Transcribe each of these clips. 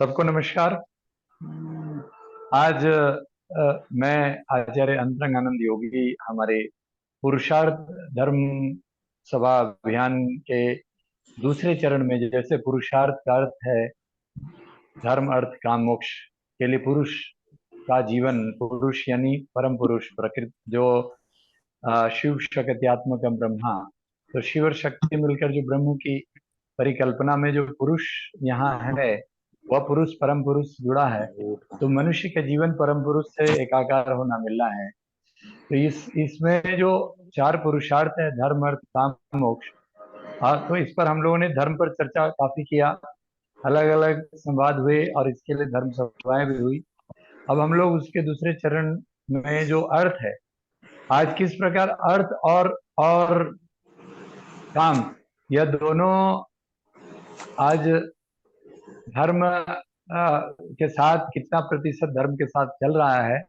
सबको नमस्कार। आज मैं आचार्य अंतरंग आनंद योगी हमारे पुरुषार्थ धर्म सभा अभियान के दूसरे चरण में, जैसे पुरुषार्थ का अर्थ है धर्म अर्थ काम मोक्ष के लिए पुरुष का जीवन, पुरुष यानी परम पुरुष प्रकृति जो शिव शक्त्यात्मकम ब्रह्मा, तो शिव और शक्ति मिलकर जो ब्रह्म की परिकल्पना में जो पुरुष यहाँ है वह पुरुष परम पुरुष जुड़ा है। तो मनुष्य का जीवन परम पुरुष से एकाकार होना मिलना है। तो इसमें जो चार पुरुषार्थ है धर्म अर्थ काम मोक्ष, तो इस पर हम लोगों ने धर्म पर चर्चा काफी किया, अलग अलग संवाद हुए और इसके लिए धर्म सभाएं भी हुई। अब हम लोग उसके दूसरे चरण में जो अर्थ है, आज किस प्रकार अर्थ और काम, यह दोनों आज धर्म के साथ कितना प्रतिशत धर्म के साथ चल रहा है,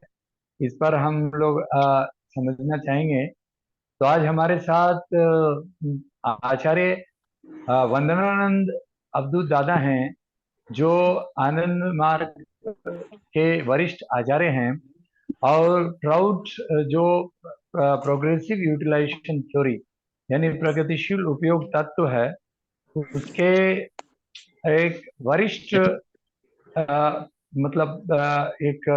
इस पर हम लोग समझना चाहेंगे। तो आज हमारे साथ आचार्य वंदनानंद अवधूत दादा हैं, जो आनंद मार्ग के वरिष्ठ आचार्य हैं, और ट्राउट जो प्रोग्रेसिव यूटिलाइजेशन थ्योरी यानी प्रगतिशील उपयोग तत्व है, उसके एक वरिष्ठ मतलब एक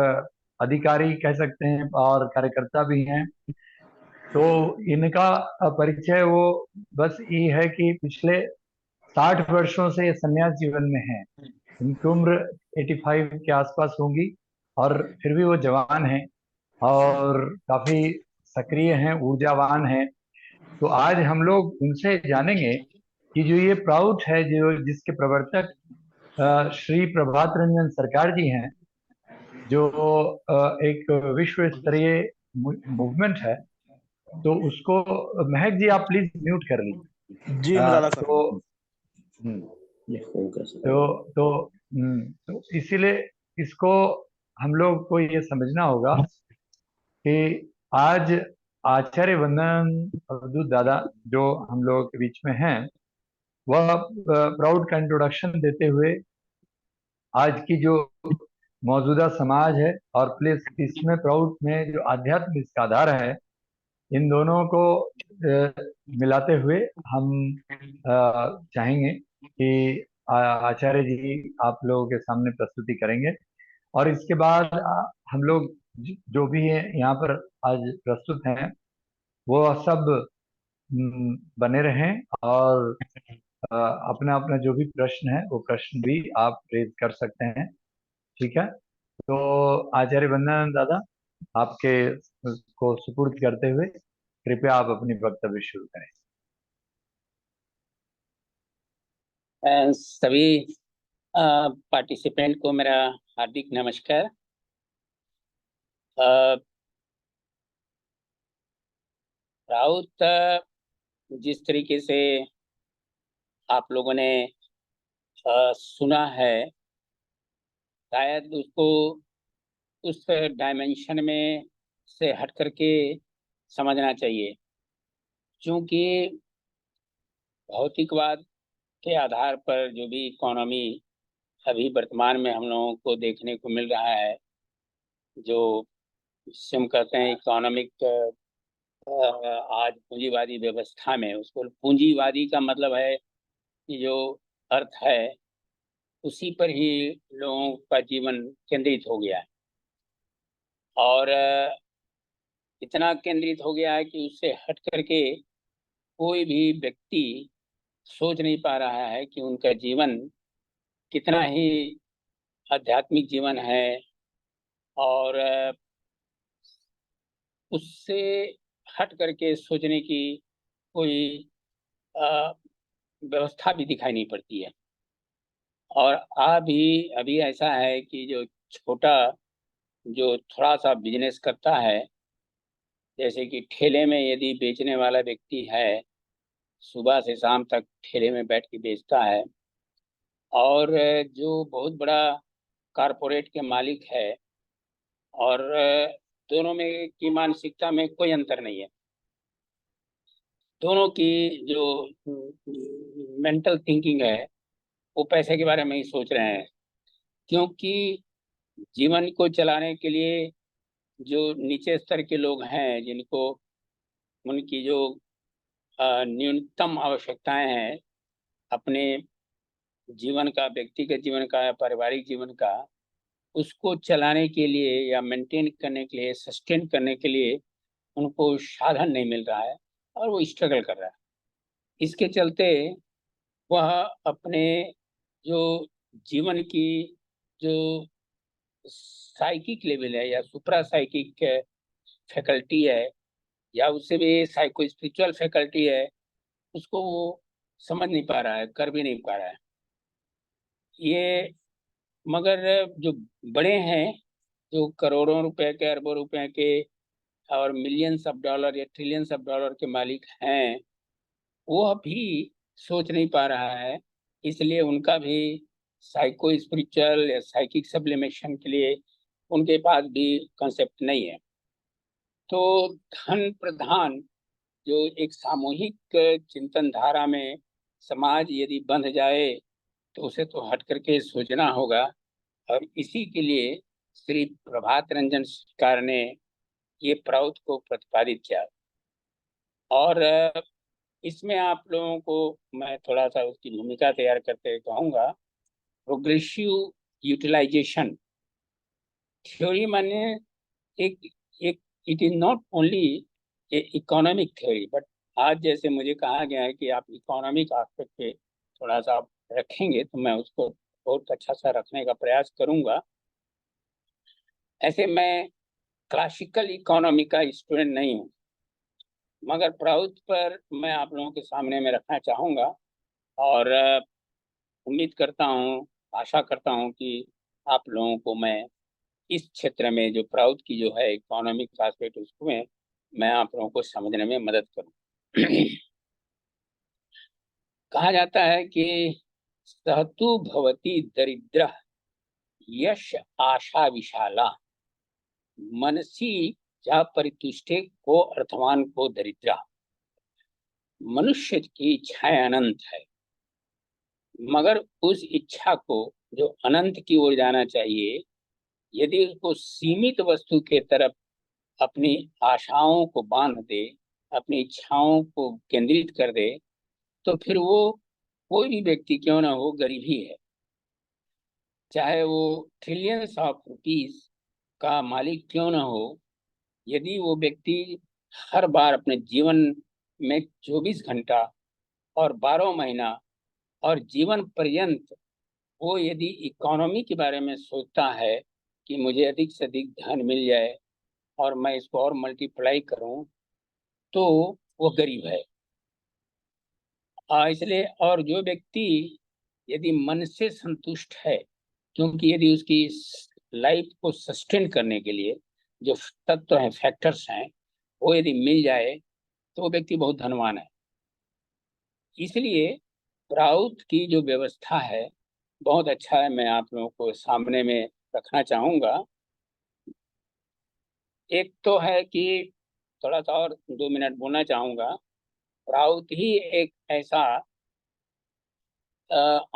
अधिकारी कह सकते हैं और कार्यकर्ता भी हैं। तो इनका परिचय वो बस ये है कि पिछले 60 वर्षों से ये संन्यास जीवन में है। इनकी उम्र 85 के आसपास होंगी और फिर भी वो जवान हैं और काफी सक्रिय हैं, ऊर्जावान हैं। तो आज हम लोग उनसे जानेंगे कि जो ये प्राउड है, जो जिसके प्रवर्तक श्री प्रभात रंजन सरकार जी हैं, जो एक विश्व स्तरीय मूवमेंट है, तो उसको महक जी आप प्लीज म्यूट कर लीजिए। जी मैं ज्यादा कर रहा तो हूँ। ये तो इसीलिए इसको हम लोग को ये समझना होगा कि आज आचार्य वंदन अवधूत दादा जो हम लोगों के बीच में हैं, वह प्राउड का इंट्रोडक्शन देते हुए आज की जो मौजूदा समाज है और प्लस इसमें प्राउड में जो आध्यात्म इसका आधार है, इन दोनों को मिलाते हुए हम चाहेंगे कि आचार्य जी आप लोगों के सामने प्रस्तुति करेंगे। और इसके बाद हम लोग जो भी है यहाँ पर आज प्रस्तुत हैं, वो सब बने रहें और अपना अपना जो भी प्रश्न है वो प्रश्न भी आप रेज कर सकते हैं। ठीक है, तो आचार्य वंदनानंद दादा, आपके को सुपुर्द करते हुए कृपया आप अपनी वक्तव्य शुरू करें। सभी पार्टिसिपेंट को मेरा हार्दिक नमस्कार। राउत जिस तरीके से आप लोगों ने सुना है, शायद उसको उस डायमेंशन में से हट करके समझना चाहिए, क्योंकि भौतिकवाद के आधार पर जो भी इकोनॉमी अभी वर्तमान में हम लोगों को देखने को मिल रहा है, जो जिसे हम कहते हैं इकोनॉमिक, आज पूंजीवादी व्यवस्था में, उसको पूंजीवादी का मतलब है कि जो अर्थ है उसी पर ही लोगों का जीवन केंद्रित हो गया है, और इतना केंद्रित हो गया है कि उससे हट करके कोई भी व्यक्ति सोच नहीं पा रहा है कि उनका जीवन कितना ही आध्यात्मिक जीवन है, और उससे हट करके सोचने की कोई व्यवस्था भी दिखाई नहीं पड़ती है। और अभी ऐसा है कि जो छोटा, जो थोड़ा सा बिजनेस करता है, जैसे कि ठेले में यदि बेचने वाला व्यक्ति है, सुबह से शाम तक ठेले में बैठ के बेचता है, और जो बहुत बड़ा कारपोरेट के मालिक है, और दोनों में की मानसिकता में कोई अंतर नहीं है। दोनों की जो मेंटल थिंकिंग है वो पैसे के बारे में ही सोच रहे हैं। क्योंकि जीवन को चलाने के लिए जो नीचे स्तर के लोग हैं, जिनको उनकी जो न्यूनतम आवश्यकताएं हैं अपने जीवन का, व्यक्तिगत जीवन का या पारिवारिक जीवन का, उसको चलाने के लिए या मेंटेन करने के लिए, सस्टेन करने के लिए उनको साधन नहीं मिल रहा है और वो स्ट्रगल कर रहा है। इसके चलते वह अपने जो जीवन की जो साइकिक लेवल है या सुप्रा साइकिक फैकल्टी है, या उससे भी साइको स्पिरिचुअल फैकल्टी है, उसको वो समझ नहीं पा रहा है, कर भी नहीं पा रहा है ये। मगर जो बड़े हैं, जो करोड़ों रुपए के, अरबों रुपए के और मिलियंस ऑफ डॉलर या ट्रिलियंस ऑफ डॉलर के मालिक हैं, वो भी सोच नहीं पा रहा है। इसलिए उनका भी साइको स्पिरिचुअल या साइकिक सब्लिमेशन के लिए उनके पास भी कंसेप्ट नहीं है। तो धन प्रधान जो एक सामूहिक चिंतन धारा में समाज यदि बंध जाए तो उसे तो हट करके सोचना होगा। और इसी के लिए श्री प्रभात रंजन सरकार ने ये प्राउड को प्रतिपादित किया। और इसमें आप लोगों को मैं थोड़ा सा उसकी भूमिका तैयार करके कहूँगा। प्रोग्रेसिव यूटिलाइजेशन थ्योरी माने एक एक it is not only economic theory, but आज जैसे मुझे कहा गया है कि आप इकोनॉमिक एस्पेक्ट पे थोड़ा सा आप रखेंगे, तो मैं उसको बहुत अच्छा सा रखने का प्रयास करूंगा। ऐसे मैं क्लासिकल इकोनॉमी का स्टूडेंट नहीं हूँ, मगर प्राउड पर मैं आप लोगों के सामने में रखना चाहूँगा। और उम्मीद करता हूँ, आशा करता हूँ कि आप लोगों को मैं इस क्षेत्र में जो प्राउड की जो है इकोनॉमिक एस्पेक्ट, उसमें मैं आप लोगों को समझने में मदद करूँ। कहा जाता है कि सहतु भवति दरिद्र यश आशा विशाला मनसी जा परितुष्टे को अर्थवान को दरिद्रा। मनुष्य की इच्छाएं अनंत है, मगर उस इच्छा को जो अनंत की ओर जाना चाहिए, यदि उसको सीमित वस्तु के तरफ अपनी आशाओं को बांध दे, अपनी इच्छाओं को केंद्रित कर दे, तो फिर वो कोई भी व्यक्ति क्यों ना हो, गरीब ही है। चाहे वो ट्रिलियंस ऑफ रुपीस का मालिक क्यों ना हो, यदि वो व्यक्ति हर बार अपने जीवन में 24 घंटा और 12 महीना और जीवन पर्यंत वो यदि इकोनॉमी के बारे में सोचता है कि मुझे अधिक से अधिक धन मिल जाए और मैं इसको और मल्टीप्लाई करूं, तो वो गरीब है। इसलिए और जो व्यक्ति यदि मन से संतुष्ट है, क्योंकि यदि उसकी लाइफ को सस्टेन करने के लिए जो तत्व हैं, फैक्टर्स हैं, वो यदि मिल जाए, तो वो व्यक्ति बहुत धनवान है। इसलिए प्राउड की जो व्यवस्था है बहुत अच्छा है, मैं आप लोगों को सामने में रखना चाहूंगा। एक तो है कि थोड़ा सा और 2 मिनट बोलना चाहूंगा। प्राउड ही एक ऐसा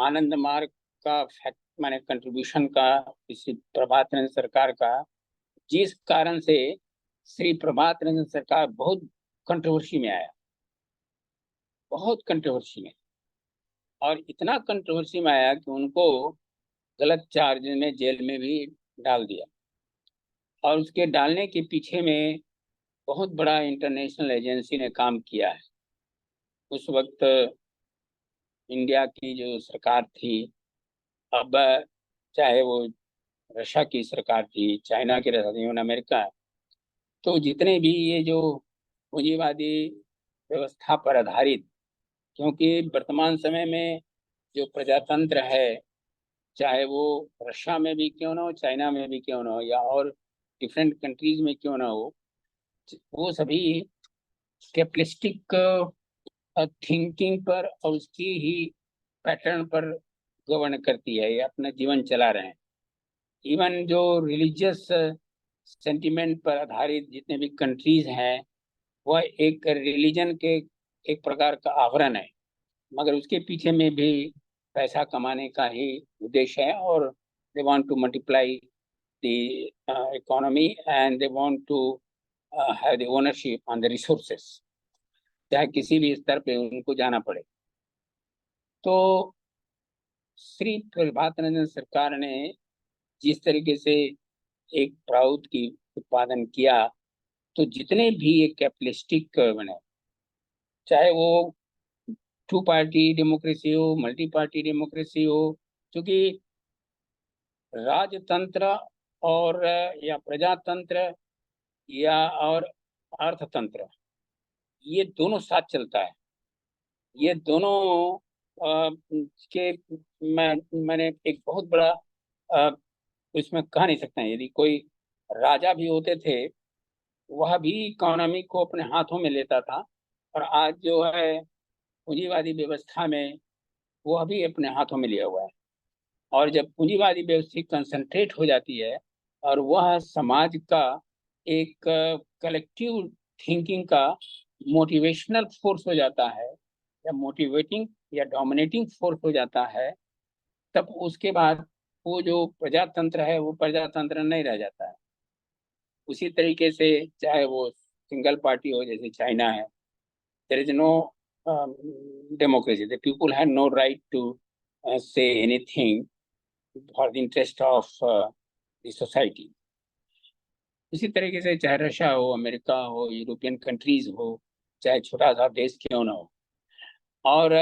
आनंद मार्ग का फैक्ट माने कंट्रीब्यूशन का, इसी प्रभात रंजन सरकार का, जिस कारण से श्री प्रभात रंजन सरकार बहुत कंट्रोवर्सी में आया, बहुत कंट्रोवर्सी में। और इतना कंट्रोवर्सी में आया कि उनको गलत चार्ज में जेल में भी डाल दिया। और उसके डालने के पीछे में बहुत बड़ा इंटरनेशनल एजेंसी ने काम किया है। उस वक्त इंडिया की जो सरकार थी, अब चाहे वो रशिया की सरकार थी, चाइना की सरकार थी, अमेरिका, तो जितने भी ये जो पूंजीवादी व्यवस्था पर आधारित, क्योंकि वर्तमान समय में जो प्रजातंत्र है, चाहे वो रशिया में भी क्यों ना हो, चाइना में भी क्यों ना हो, या और डिफरेंट कंट्रीज में क्यों ना हो, वो सभी कैपिटलिस्टिक थिंकिंग पर और उसकी ही पैटर्न पर गवर्न करती है, ये अपना जीवन चला रहे हैं। इवन जो रिलीजियस सेंटिमेंट पर आधारित जितने भी कंट्रीज हैं, वह एक रिलीजन के एक प्रकार का आवरण है, मगर उसके पीछे में भी पैसा कमाने का ही उद्देश्य है। और they want to multiply the economy and they want to have the ownership on the resources, चाहे किसी भी स्तर पे उनको जाना पड़े। तो श्री प्रभात रंजन सरकार ने जिस तरीके से एक प्राउड की उत्पादन किया, तो जितने भी एक कैपिटलिस्टिक बने, चाहे वो टू पार्टी डेमोक्रेसी हो, मल्टी पार्टी डेमोक्रेसी हो, क्योंकि राजतंत्र और या प्रजातंत्र या और अर्थतंत्र, ये दोनों साथ चलता है। ये दोनों के मैंने एक बहुत बड़ा इसमें कहा नहीं सकते हैं। यदि कोई राजा भी होते थे, वह भी इकोनॉमी को अपने हाथों में लेता था, और आज जो है पूंजीवादी व्यवस्था में वह भी अपने हाथों में लिया हुआ है। और जब पूंजीवादी व्यवस्था कंसंट्रेट हो जाती है और वह समाज का एक कलेक्टिव थिंकिंग का मोटिवेशनल फोर्स हो जाता है, या मोटिवेटिंग या डोमिनेटिंग फोर्स हो जाता है, तब उसके बाद वो जो प्रजातंत्र है वो प्रजातंत्र नहीं रह जाता है। उसी तरीके से चाहे वो सिंगल पार्टी हो, जैसे चाइना है, there is no democracy. The people had no right to say anything for the interest of the society. इसी तरीके से चाहे रशिया हो, अमेरिका हो, यूरोपियन कंट्रीज हो, चाहे छोटा सा देश क्यों ना हो। और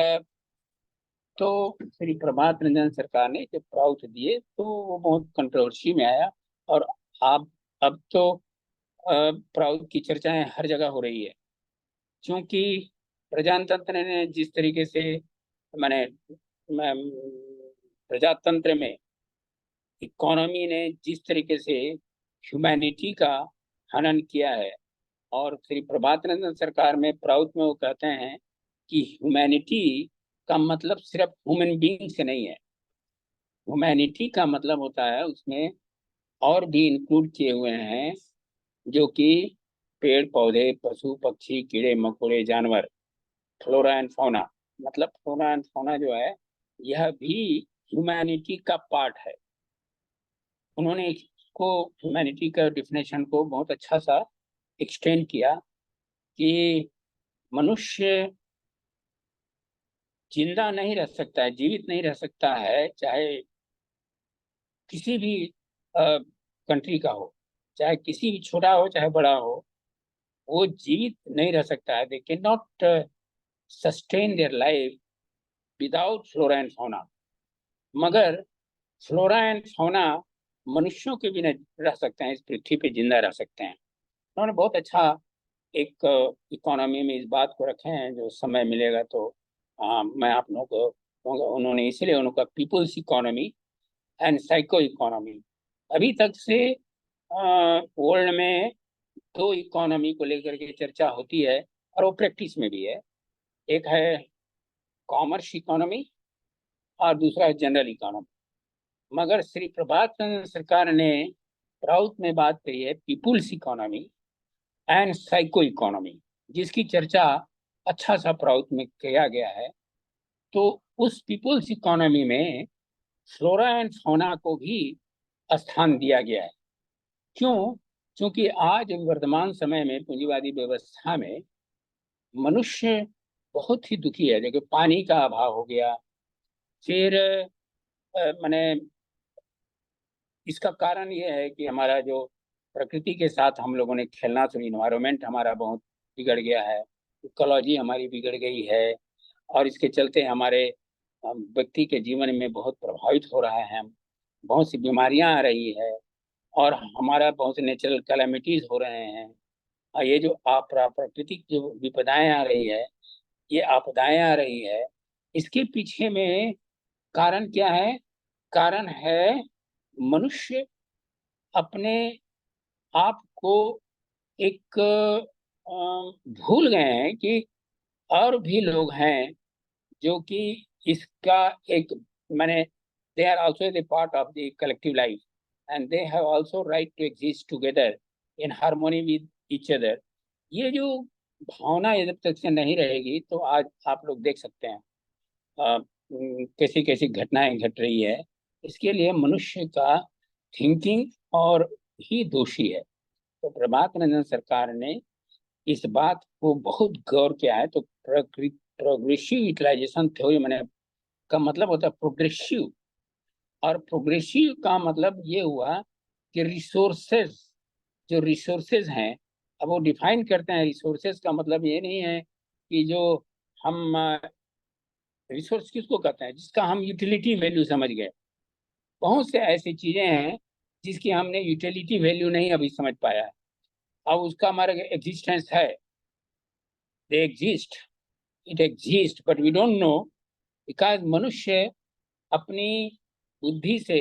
तो श्री प्रभात रंजन सरकार ने जब प्राउड दिए तो वो बहुत कंट्रोवर्सी में आया। और अब तो प्राउड की चर्चाएं हर जगह हो रही है, क्योंकि प्रजातंत्र ने जिस तरीके से मैंने प्रजातंत्र में इकोनॉमी ने जिस तरीके से ह्यूमैनिटी का हनन किया है, और श्री प्रभात रंजन सरकार में प्राउड में वो कहते हैं कि ह्यूमैनिटी का मतलब सिर्फ ह्यूमन बीइंग से नहीं है। ह्यूमैनिटी का मतलब होता है उसमें और भी इंक्लूड किए हुए हैं, जो कि पेड़ पौधे, पशु पक्षी, कीड़े मकोड़े, जानवर, फ्लोरा एंड फौना। मतलब फ्लोरा एंड फौना जो है, यह भी ह्यूमैनिटी का पार्ट है। उन्होंने इसको, ह्यूमैनिटी का डिफिनेशन को बहुत अच्छा सा एक्सटेंड किया कि मनुष्य जिंदा नहीं रह सकता है, जीवित नहीं रह सकता है, चाहे किसी भी कंट्री का हो, चाहे किसी भी छोटा हो चाहे बड़ा हो, वो जीवित नहीं रह सकता है। They can not sustain their life without flora and fauna. मगर फ्लोरा एंड फौना मनुष्यों के बिना रह सकते हैं, इस पृथ्वी पे जिंदा रह सकते हैं। उन्होंने बहुत अच्छा एक इकोनॉमी में इस बात को रखे हैं, जो समय मिलेगा तो मैं आप लोगों को कहूँगा। उन्होंने इसलिए उनका people's economy and psycho economy. अभी तक से वर्ल्ड में दो इकोनॉमी को लेकर के चर्चा होती है, और वो प्रैक्टिस में भी है। एक है कॉमर्स इकोनॉमी और दूसरा है जनरल इकोनॉमी। मगर श्री प्रभात चंद्र सरकार ने प्राउड में बात कही है people's economy and psycho economy, जिसकी चर्चा अच्छा सा प्राउड में किया गया है। तो उस पीपुल्स इकोनॉमी में फ्लोरा एंड फौना को भी स्थान दिया गया है। क्यों? क्योंकि आज वर्तमान समय में पूंजीवादी व्यवस्था में मनुष्य बहुत ही दुखी है। देखिए, पानी का अभाव हो गया, फिर मैंने इसका कारण ये है कि हमारा जो प्रकृति के साथ हम लोगों ने खेलना शुरू, इन्वायरमेंट हमारा बहुत बिगड़ गया है, इकोलॉजी हमारी बिगड़ गई है, और इसके चलते हमारे व्यक्ति के जीवन में बहुत प्रभावित हो रहा है। बहुत सी बीमारियां आ रही है, और हमारा बहुत से नेचुरल कैलामिटीज हो रहे हैं। और ये जो प्राकृतिक जो विपदाएं आ रही है, ये आपदाएं आ रही है, इसके पीछे में कारण क्या है? कारण है मनुष्य अपने आप को एक भूल गए हैं कि और भी लोग हैं जो कि इसका एक, मैंने, they are also the part of the collective life, and they have also right to exist together in harmony with each other. ये जो भावना जब तक से नहीं रहेगी तो आज आप लोग देख सकते हैं कैसी कैसी घटनाएं घट रही है। इसके लिए मनुष्य का थिंकिंग और ही दोषी है। तो प्रभात रंजन सरकार ने इस बात को बहुत गौर किया है। तो प्रोग्रेसिव यूटिलाइजेशन थ्योरी मैंने का मतलब होता है प्रोग्रेसिव, और प्रोग्रेसिव का मतलब ये हुआ कि रिसोर्सेज, जो रिसोर्सेज हैं, अब वो डिफाइन करते हैं। रिसोर्सेज का मतलब ये नहीं है कि जो हम रिसोर्स किसको कहते हैं, जिसका हम यूटिलिटी वैल्यू समझ गए। बहुत से ऐसी चीजें हैं जिसकी हमने यूटिलिटी वैल्यू नहीं अभी समझ पाया है। अब उसका हमारा एग्जिस्टेंस है, they exist, it exist, but we don't know, because मनुष्य अपनी बुद्धि से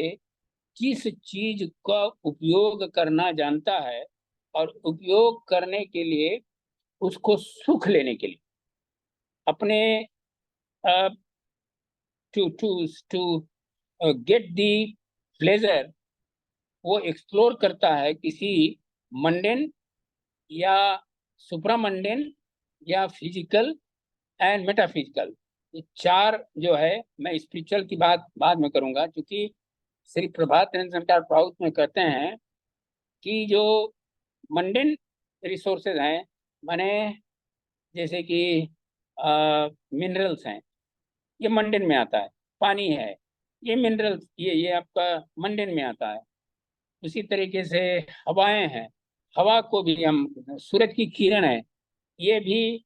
किस चीज का उपयोग करना जानता है, और उपयोग करने के लिए उसको सुख लेने के लिए, अपने to to to get the pleasure, वो एक्सप्लोर करता है किसी मंडेन या सुप्रामंडेन या फिजिकल एंड मेटाफिजिकल। ये चार जो है, मैं स्पिरिचुअल की बात बाद में करूंगा, क्योंकि श्री प्रभात रंजन सरकार प्राउथ में कहते हैं कि जो मंडेन रिसोर्सेज हैं, माने जैसे कि मिनरल्स हैं, ये मंडेन में आता है। पानी है, ये मिनरल्स, ये आपका मंडेन में आता है। उसी तरीके से हवाएं हैं, हवा को भी हम, सूरज की किरण है, ये भी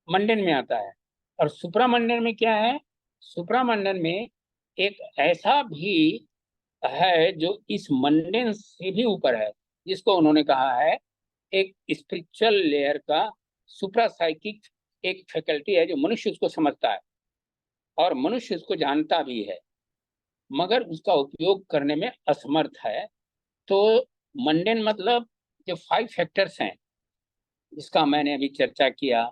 मंडन में आता है। और सुप्रामंडन में क्या है, सुप्रामंडन में एक ऐसा भी है जो इस मंडन से भी ऊपर है, जिसको उन्होंने कहा है एक स्पिरिचुअल लेयर का सुप्रा साइकिक एक फैकल्टी है, जो मनुष्य उसको समझता है और मनुष्य उसको जानता भी है, मगर उसका उपयोग करने में असमर्थ है। तो मंडन मतलब जो 5 फैक्टर्स हैं, जिसका मैंने अभी चर्चा किया,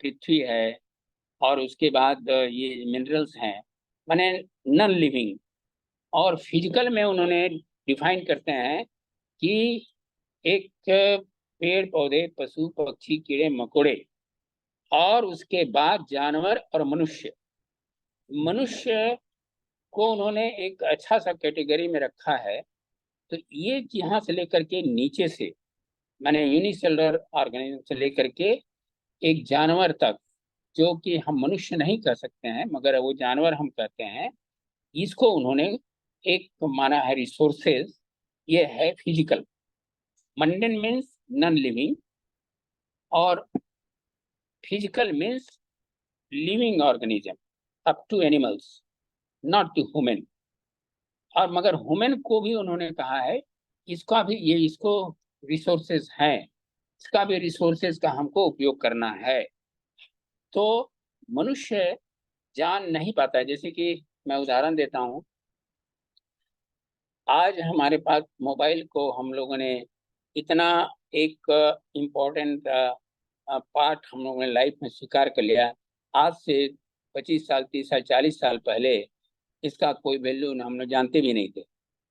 पृथ्वी है, और उसके बाद ये मिनरल्स हैं, माने नॉन लिविंग। और फिजिकल में उन्होंने डिफाइन करते हैं कि एक पेड़ पौधे, पशु पक्षी, कीड़े मकोड़े, और उसके बाद जानवर और मनुष्य। मनुष्य को उन्होंने एक अच्छा सा कैटेगरी में रखा है। तो ये यहाँ से लेकर के नीचे से, माने यूनिसेलुलर ऑर्गेनिज्म से लेकर के एक जानवर तक, जो कि हम मनुष्य नहीं कह सकते हैं मगर वो जानवर हम कहते हैं, इसको उन्होंने एक माना है रिसोर्सेज। ये है physical. Mundane means non living, और physical means living organism up to animals, not to human. और मगर ह्यूमन को भी उन्होंने कहा है, इसका भी ये, इसको रिसोर्सेज हैं, इसका भी रिसोर्सेज का हमको उपयोग करना है। तो मनुष्य जान नहीं पाता है। जैसे कि मैं उदाहरण देता हूँ, आज हमारे पास मोबाइल को हम लोगों ने इतना एक इम्पोर्टेंट पार्ट हम लोगों ने लाइफ में स्वीकार कर लिया। आज से 25 साल, 30 साल, 40 साल पहले इसका कोई वैल्यू हम लोग जानते भी नहीं थे।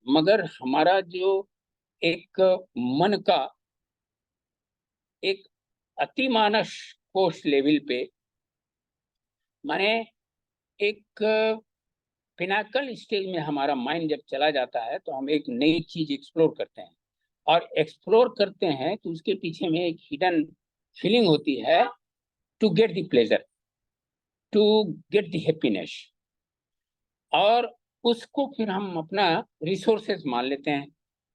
मगर हमारा जो एक मन का एक अतिमानस कोष लेवल पे, माने एक पिनाकल स्टेज में हमारा माइंड जब चला जाता है, तो हम एक नई चीज एक्सप्लोर करते हैं। और एक्सप्लोर करते हैं तो उसके पीछे में एक हिडन फीलिंग होती है, to get the pleasure, to get the happiness. और उसको फिर हम अपना रिसोर्सेज मान लेते हैं,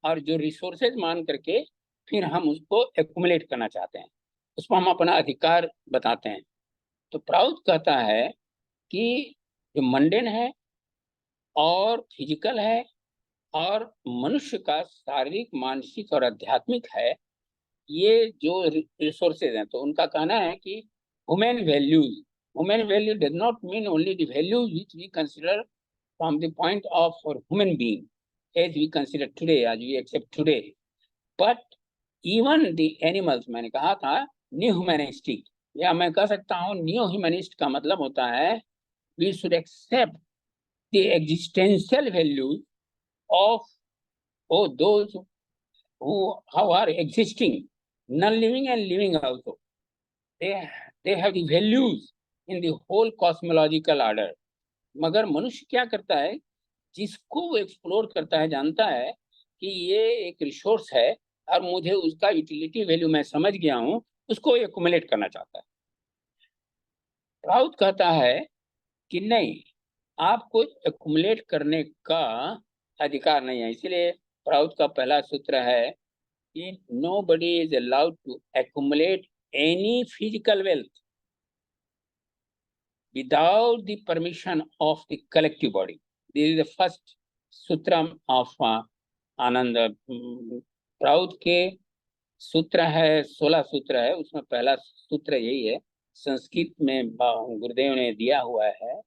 और जो रिसोर्सेज मान करके फिर हम उसको एक्युमुलेट करना चाहते हैं, उसको हम अपना अधिकार बताते हैं। तो प्राउड कहता है कि जो मंडेन है और फिजिकल है और मनुष्य का शारीरिक, मानसिक और आध्यात्मिक है, ये जो रिसोर्सेज हैं, तो उनका कहना है कि human values, human value does not mean only the values which we consider from the point of और human being as we consider today, आज we accept today, but even the animals. मैंने कहा था न्यू ह्यूमनिस्टिक, या मैं कह सकता हूँ न्यू ह्यूमनिस्ट का मतलब होता है we should accept the existential values of those who how are existing, non living and living also. they have the values in the whole cosmological order. मगर मनुष्य क्या करता है, जिसको वो एक्सप्लोर करता है, जानता है कि ये एक रिसोर्स है और मुझे उसका यूटिलिटी वैल्यू मैं समझ गया हूं, उसको एक्युमुलेट करना चाहता है। राउत कहता है कि नहीं, आपको एक्युमुलेट करने का अधिकार नहीं है। इसीलिए राउत का पहला सूत्र है कि nobody is allowed to accumulate any physical wealth without the permission of the collective body. This is the first sutra of आनंद। राउत के सूत्र है, 16 सूत्र है, उसमें पहला सूत्र यही है, संस्कृत में गुरुदेव ने दिया हुआ है।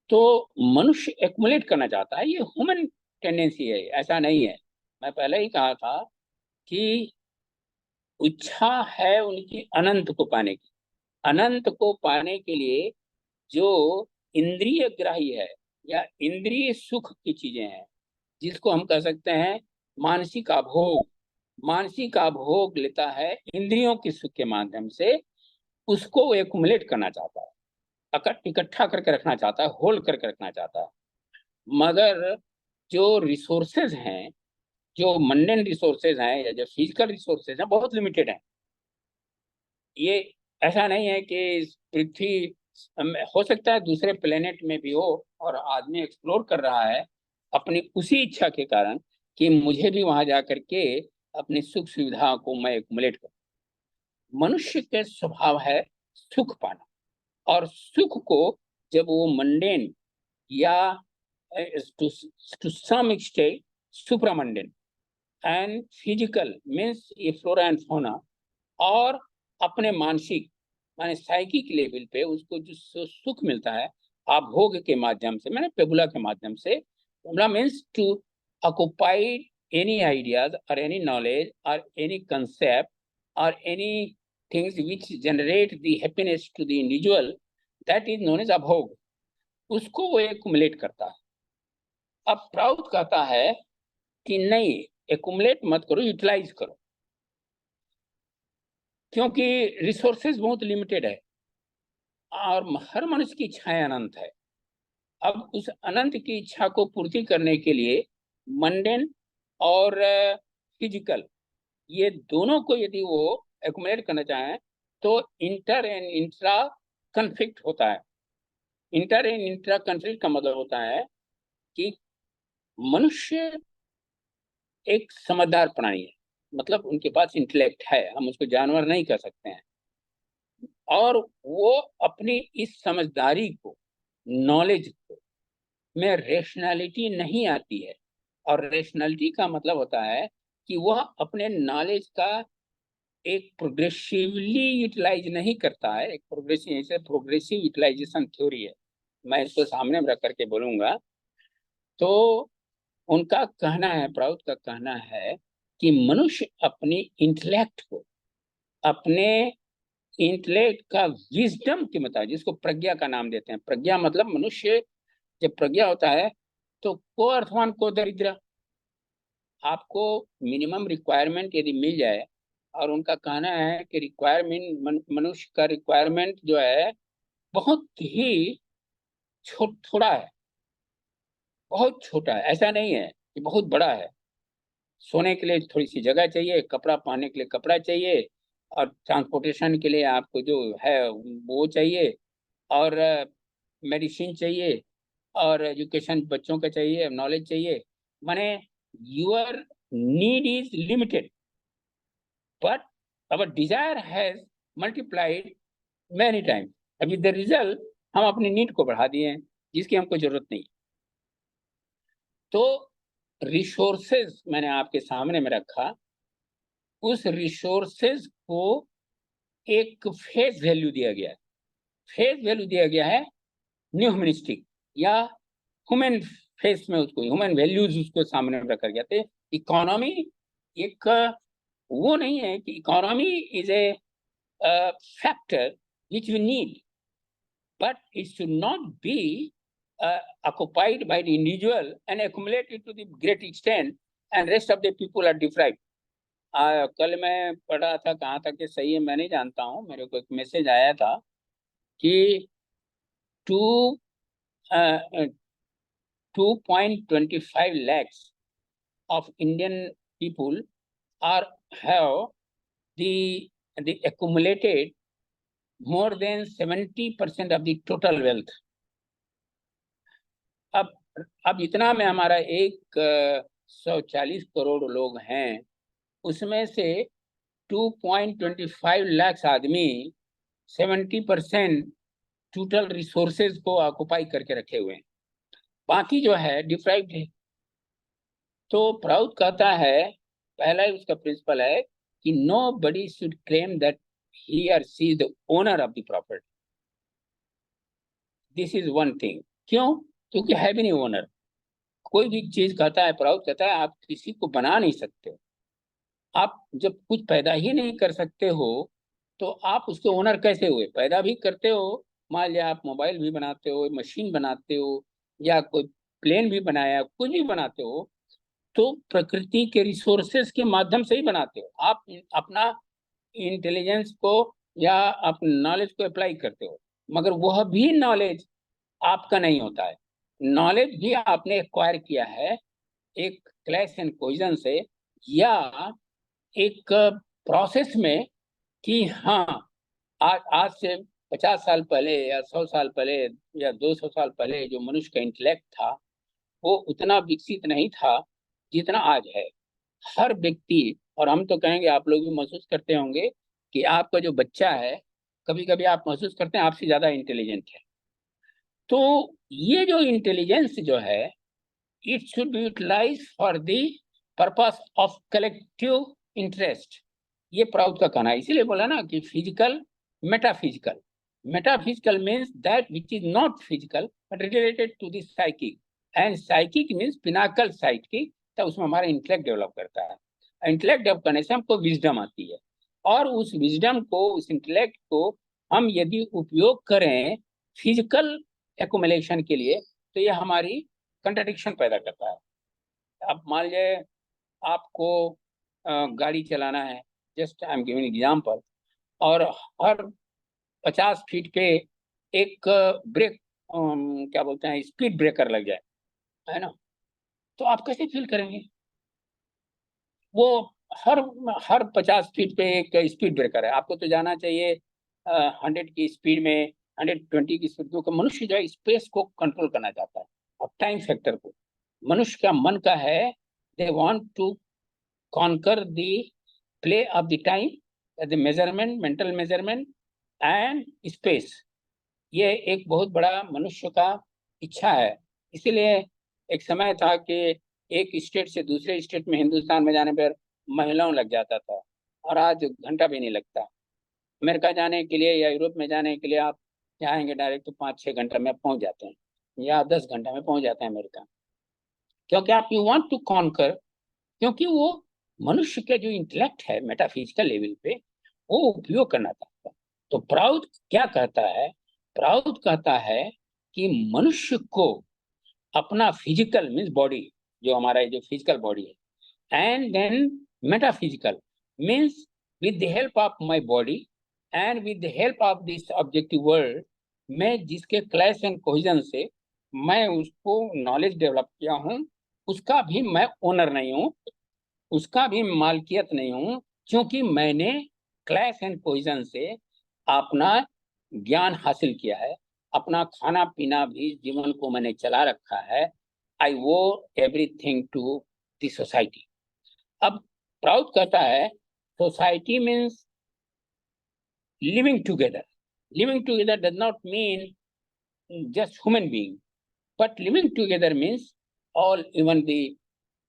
तो मनुष्य एक्युमुलेट करना चाहता है, ये ह्यूमन टेंडेंसी है, ऐसा नहीं है। मैं पहले ही कहा था कि इच्छा है उनकी अनंत को पाने की। अनंत को पाने के लिए जो इंद्रिय ग्राही है या इंद्रिय सुख की चीजें हैं, जिसको हम कह सकते हैं मानसिक अभोग, मानसिक अभोग लेता है इंद्रियों के सुख के माध्यम से, उसको वो एक्युमुलेट करना चाहता है, इकट्ठा करके रखना चाहता है, होल्ड करके रखना चाहता है। मगर जो रिसोर्सेज हैं, जो मंडेन रिसोर्सेज हैं या जो फिजिकल रिसोर्सेज हैं, बहुत लिमिटेड हैं। ये ऐसा नहीं है कि पृथ्वी, हो सकता है दूसरे प्लेनेट में भी हो और आदमी एक्सप्लोर कर रहा है अपनी उसी इच्छा के कारण कि मुझे भी वहां जाकर के अपनी सुख सुविधा को मैं एक्युमुलेट करूं। मनुष्य के स्वभाव है सुख पाना, और सुख को जब वो मंडेन या to some extent supramundane and physical means ये फ्लोरा एंड फौना, और अपने मानसिक माने साइकिक लेवल पे उसको जो सुख मिलता है आभोग के माध्यम से, मैंने पेबुला के माध्यम से, pabulum means to occupy any ideas or any knowledge or any concept or any things which generate the happiness to the individual, that is known as abhog. उसको वो एक्युमुलेट करता है। अब प्राउड कहता है कि नहीं, एक्युमुलेट मत करो, यूटिलाइज करो, क्योंकि रिसोर्सेज बहुत लिमिटेड है और हर मनुष्य की इच्छाएं अनंत है। अब उस अनंत की इच्छा को पूर्ति करने के लिए मंडेन और फिजिकल, ये दोनों को यदि वो एक्युमुलेट करना चाहें तो इंटर एंड इंट्रा कन्फ्लिक्ट होता है। इंटर एंड इंट्रा कन्फ्लिक्ट का मतलब होता है कि मनुष्य एक समझदार प्राणी है, मतलब उनके पास इंटेलेक्ट है, हम उसको जानवर नहीं कह सकते हैं, और वो अपनी इस समझदारी को, नॉलेज को में रेशनैलिटी नहीं आती है। और रेशनैलिटी का मतलब होता है कि वह अपने नॉलेज का एक प्रोग्रेसिवली यूटिलाइज नहीं करता है। एक प्रोग्रेसिव यूटिलाइजेशन थ्योरी है, मैं इसको सामने में रख करके बोलूंगा। तो उनका कहना है, प्राउड का कहना है कि मनुष्य अपनी इंटेलेक्ट को, अपने इंटेलेक्ट का विजडम के मुताबिक, जिसको प्रज्ञा का नाम देते हैं, प्रज्ञा मतलब मनुष्य जब प्रज्ञा होता है तो को अर्थवान को दरिद्र, आपको मिनिमम रिक्वायरमेंट यदि मिल जाए, और उनका कहना है कि रिक्वायरमेंट, मनुष्य का रिक्वायरमेंट जो है बहुत ही थोड़ा है, बहुत छोटा है, ऐसा नहीं है कि बहुत बड़ा है। सोने के लिए थोड़ी सी जगह चाहिए, कपड़ा पहनने के लिए कपड़ा चाहिए, और ट्रांसपोर्टेशन के लिए आपको जो है वो चाहिए, और मेडिसिन चाहिए, और एजुकेशन बच्चों का चाहिए, नॉलेज चाहिए। माने your need is limited, but our desire has multiplied many times. अभी द रिजल्ट, हम अपनी नीड को बढ़ा दिए हैं जिसकी हमको जरूरत नहीं। तो रिसोर्सेज मैंने आपके सामने में रखा, उस रिसोर्सेज को एक फेस वैल्यू दिया गया है। फेस वैल्यू दिया गया है न्यू ह्यूमनिस्टिक या ह्यूमन फेस में, उसको ह्यूमन वैल्यूज उसको सामने में रखा गया थे। इकोनॉमी एक वो नहीं है कि economy is a factor which we need, but it should not be occupied by the individual and accumulated to the great extent, and rest of the people are deprived. कल मैं पढ़ रहा था, कहाँ तक कि सही है मैं नहीं जानता हूँ, मेरे को एक मैसेज आया था कि to 2.25 lakhs of Indian people are have the accumulated more than 70% of the total wealth. अब अब इतना में हमारा 140 करोड़ लोग हैं, उसमें से 2.25 लाख आदमी 70% टोटल रिसोर्सेज को ऑक्युपाई करके रखे हुए हैं, बाकी जो है डिप्राइव्ड है। तो प्राउड कहता है, पहला ही उसका प्रिंसिपल है कि nobody should claim that he और she is the owner of the property. This is one thing. क्यों? क्योंकि है भी नहीं ओनर। कोई भी चीज कहता है, प्राउड कहता है, आप किसी को बना नहीं सकते हो। आप जब कुछ पैदा ही नहीं कर सकते हो तो आप उसके ओनर कैसे हुए? पैदा भी करते हो, मान लिया आप मोबाइल भी बनाते हो, मशीन बनाते हो, या कोई प्लेन भी बनाया, कुछ भी बनाते हो, तो प्रकृति के रिसोर्सेस के माध्यम से ही बनाते हो। आप अपना इंटेलिजेंस को या अपने नॉलेज को अप्लाई करते हो, मगर वह भी नॉलेज आपका नहीं होता है। नॉलेज भी आपने एक्वायर किया है एक क्लैश एंड कोहेजन से, या एक प्रोसेस में, कि हाँ आज से 50 साल पहले या 100 साल पहले या 200 साल पहले जो मनुष्य का इंटेलेक्ट था वो उतना विकसित नहीं था जितना आज है। हर व्यक्ति, और हम तो कहेंगे आप लोग भी महसूस करते होंगे कि आपका जो बच्चा है, कभी कभी आप महसूस करते हैं आपसे ज्यादा इंटेलिजेंट है। तो ये जो इंटेलिजेंस जो है, it should be utilize for the purpose of collective interest. ये प्राउड का कहना है। इसीलिए बोला ना कि physical metaphysical. Metaphysical means that which is not physical but related to the psychic, and psychic means pinnacle psychic. तो उसमें हमारा इंटेलेक्ट डेवलप करता है। इंटेलेक्ट डेवलप करने से हमको विजडम आती है, और उस विजडम को, उस इंटेलेक्ट को हम यदि उपयोग करें फिजिकल एक्युमुलेशन के लिए, तो ये हमारी कंट्राडिक्शन पैदा करता है। अब मान लीजिए आपको गाड़ी चलाना है, just I am giving example, और हर 50 फीट पे एक ब्रेक, क्या बोलते हैं, स्पीड ब्रेकर लग जाए, है ना, तो आप कैसे फील करेंगे? वो हर हर 50 फीट पे एक स्पीड ब्रेकर है, आपको तो जाना चाहिए 100 की स्पीड में, 120 की स्पीड, क्योंकि मनुष्य जो है स्पेस को कंट्रोल करना चाहता है, अब टाइम फैक्टर को। मनुष्य का मन का है, they want to conquer the play of the time, the measurement, mental measurement and space. ये एक बहुत बड़ा मनुष्य का इच्छा है। इसीलिए एक समय था कि एक स्टेट से दूसरे स्टेट में हिंदुस्तान में जाने पर महीनों लग जाता था, और आज घंटा भी नहीं लगता। अमेरिका जाने के लिए या यूरोप में जाने के लिए आप जाएंगे डायरेक्ट तो 5-6 घंटा में पहुंच जाते हैं, या 10 घंटा में पहुंच जाते हैं अमेरिका। क्योंकि आप यू वांट टू कॉन्कर, क्योंकि वो मनुष्य का जो इंटेलेक्ट है मेटाफिजिकल लेवल पे वो उपयोग करना चाहता है। तो प्राउड क्या कहता है? प्राउड कहता है कि मनुष्य को अपना फिजिकल मीन्स बॉडी, जो हमारा जो फिजिकल बॉडी है, and then metaphysical means with the help of my body and with the help of this objective world, मैं जिसके क्लैश एंड कोहेजन से मैं उसको नॉलेज डेवलप किया हूँ, उसका भी मैं ओनर नहीं हूँ, उसका भी मालकियत नहीं हूँ, क्योंकि मैंने क्लैश एंड कोहेजन से अपना ज्ञान हासिल किया है, अपना खाना पीना भी जीवन को मैंने चला रखा है। आई वो एवरीथिंग टू द सोसाइटी। अब प्राउड कहता है society means living together. Living together does not mean just human being, but living together means all, even the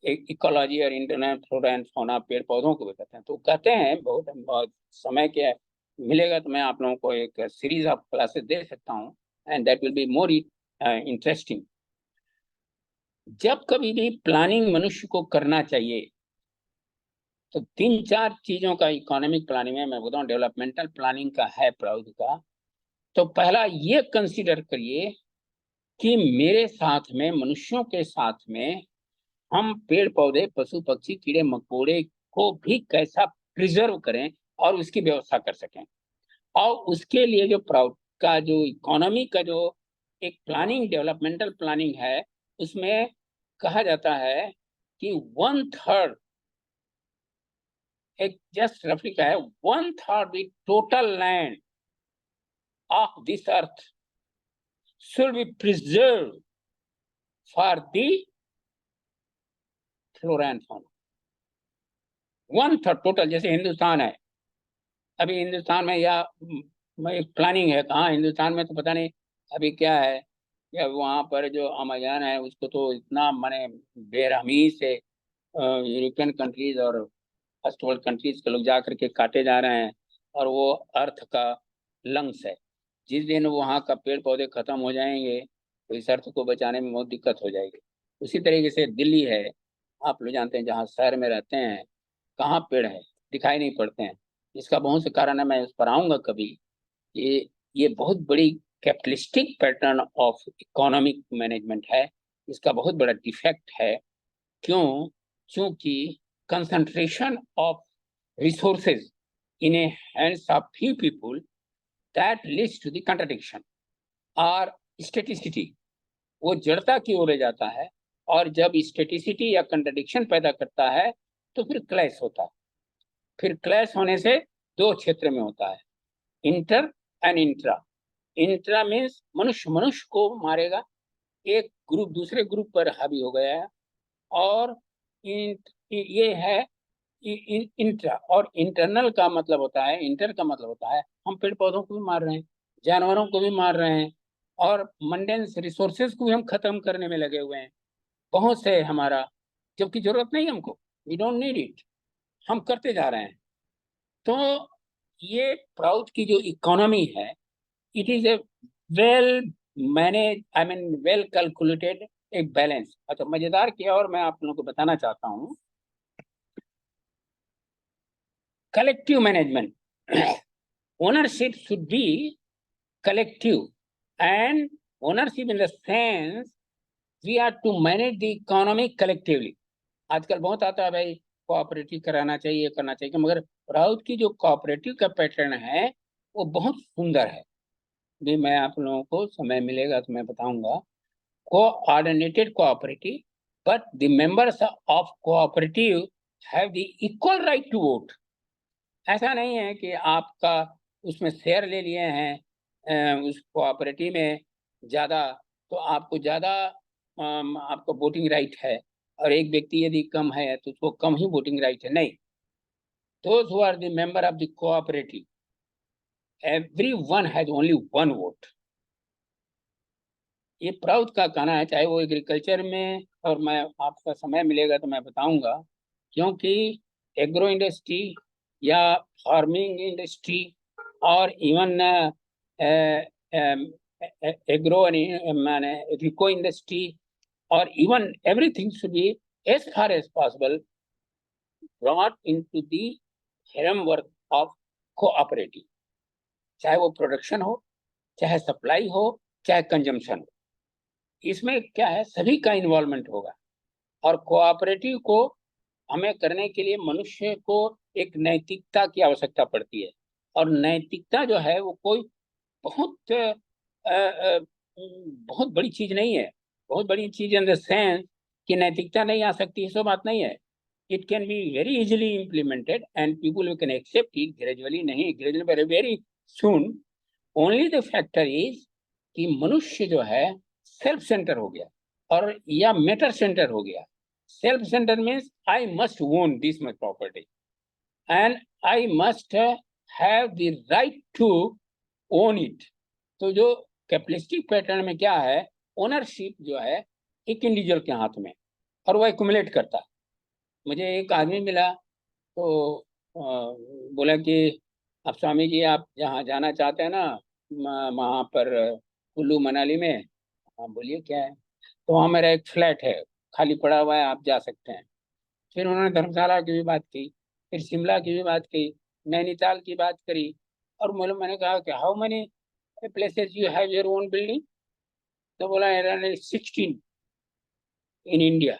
ecology और इंटरनेट फ्लोरा एंड फौना, पेड़ पौधों को भी कहते हैं। तो कहते हैं, बहुत समय के मिलेगा तो मैं आप लोगों को एक सीरीज ऑफ क्लासेस दे सकता हूँ, and that will be more interesting. जब कभी भी प्लानिंग मनुष्य को करना चाहिए तो 3-4 चीजों का इकोनॉमिक प्लानिंग में, मैं बताऊँ डेवलपमेंटल प्लानिंग का है प्राउड का। तो पहला ये कंसीडर करिए कि मेरे साथ में, मनुष्यों के साथ में, हम पेड़ पौधे, पशु पक्षी, कीड़े मकोड़े को भी कैसा प्रिजर्व करें और उसकी व्यवस्था कर सकें। और उसके लिए जो प्राउड का जो इकोनॉमी का जो एक प्लानिंग, डेवलपमेंटल प्लानिंग है, उसमें कहा जाता है कि 1/3, एक जस्ट रफली का है, 1/3 the total land of this earth should be preserve for the flora and fauna. 1/3 total, जैसे हिंदुस्तान है, अभी हिंदुस्तान में या एक प्लानिंग है, कहाँ हिंदुस्तान में तो पता नहीं अभी क्या है, या वहाँ पर जो अमेज़न है उसको तो इतना माने बेरहमी से यूरोपियन कंट्रीज और फर्स्ट वर्ल्ड कंट्रीज के लोग जा करके काटे जा रहे हैं, और वो अर्थ का लंग्स है। जिस दिन वहाँ का पेड़ पौधे खत्म हो जाएंगे तो इस अर्थ को बचाने में बहुत दिक्कत हो जाएगी। उसी तरीके से दिल्ली है, आप लोग जानते हैं, जहाँ शहर में रहते हैं, कहाँ पेड़ है, दिखाई नहीं पड़ते हैं। इसका बहुत से कारण है, मैं उस पर आऊंगा कभी। ये बहुत बड़ी capitalistic pattern of economic management है, इसका बहुत बड़ा डिफेक्ट है। क्यों? क्योंकि concentration of resources in a hands of few people that leads to the contradiction और स्टेटिसिटी, वो जड़ता की ओर ले जाता है। और जब स्टेटिसिटी या कंट्राडिक्शन पैदा करता है तो फिर क्लैश होता है। फिर क्लैश होने से दो क्षेत्र में होता है, inter and intra. Intra means मनुष्य मनुष्य को मारेगा, एक ग्रुप दूसरे ग्रुप पर हावी हो गया है। और ये है इंट्रा। और इंटरनल का मतलब होता है, इंटर का मतलब होता है हम पेड़ पौधों को भी मार रहे हैं, जानवरों को भी मार रहे हैं, और मंडेंस रिसोर्सेज को भी हम खत्म करने में लगे हुए हैं। बहुत से हमारा, जबकि जरूरत नहीं हमको, वी डोंट नीड इट, हम करते जा रहे हैं। तो ये प्राउड की जो इकोनॉमी है, it is a well manage, I mean well calculated, एक बैलेंस। अच्छा, मजेदार किया और मैं आप लोगों को बताना चाहता हूँ, collective management, ownership should be collective, and ownership in the sense we are to manage the economy collectively। आजकल बहुत आता है भाई, कोऑपरेटिव कराना चाहिए, करना चाहिए, मगर राउत की जो कोऑपरेटिव का पैटर्न है वो बहुत सुंदर है। भी मैं आप लोगों को समय मिलेगा तो मैं बताऊंगा। Coordinated cooperative, but the members of cooperative have the equal right to vote. ऐसा नहीं है कि आपका उसमें शेयर ले लिए हैं उस कोऑपरेटिव में ज़्यादा, तो आपको ज़्यादा आपको वोटिंग राइट है, और एक व्यक्ति यदि कम है तो उसको कम ही वोटिंग राइट है। नहीं, those who are the member of the cooperative, everyone has only one vote। ये प्राउड का कहना है, चाहे वो एग्रीकल्चर में, और मैं आपका समय मिलेगा तो मैं बताऊंगा। क्योंकि एग्रो इंडस्ट्री या फार्मिंग इंडस्ट्री और इवन एग्रो माने इको इंडस्ट्री, और even everything should be as far as possible brought into the framework of cooperative. चाहे वो प्रोडक्शन हो, चाहे सप्लाई हो, चाहे कंजम्पशन हो, इसमें क्या है, सभी का इन्वॉल्वमेंट होगा। और कोऑपरेटिव को हमें करने के लिए मनुष्य को एक नैतिकता की आवश्यकता पड़ती है। और नैतिकता जो है वो कोई बहुत बहुत बड़ी चीज नहीं है। बहुत बड़ी चीज इन द सेंस कि नैतिकता नहीं आ सकती, ऐसा बात नहीं है। It can be very easily implemented and people can accept it gradually, नहीं gradually, very very soon. Only the factor is कि मनुष्य जो है सेल्फ सेंटर हो गया, और या मैटर सेंटर हो गया। Self centre means I must own this much property and I must have the right to own it. तो जो कैपिटलिस्टिक पैटर्न में क्या है, ओनरशिप जो है एक इंडिविजुअल के हाथ में, और वो एक्यूमुलेट करता है। मुझे एक आदमी मिला तो बोला कि अब स्वामी जी आप जहाँ जाना चाहते हैं ना, वहाँ पर कुल्लू मनाली में। हाँ बोलिए क्या है? तो वहाँ मेरा एक फ्लैट है, खाली पड़ा हुआ है, आप जा सकते हैं। फिर उन्होंने धर्मशाला की भी बात की, फिर शिमला की भी बात की, नैनीताल की बात करी। और मैंने कहा कि how many places you have your own building? तो बोला 16 इन इंडिया।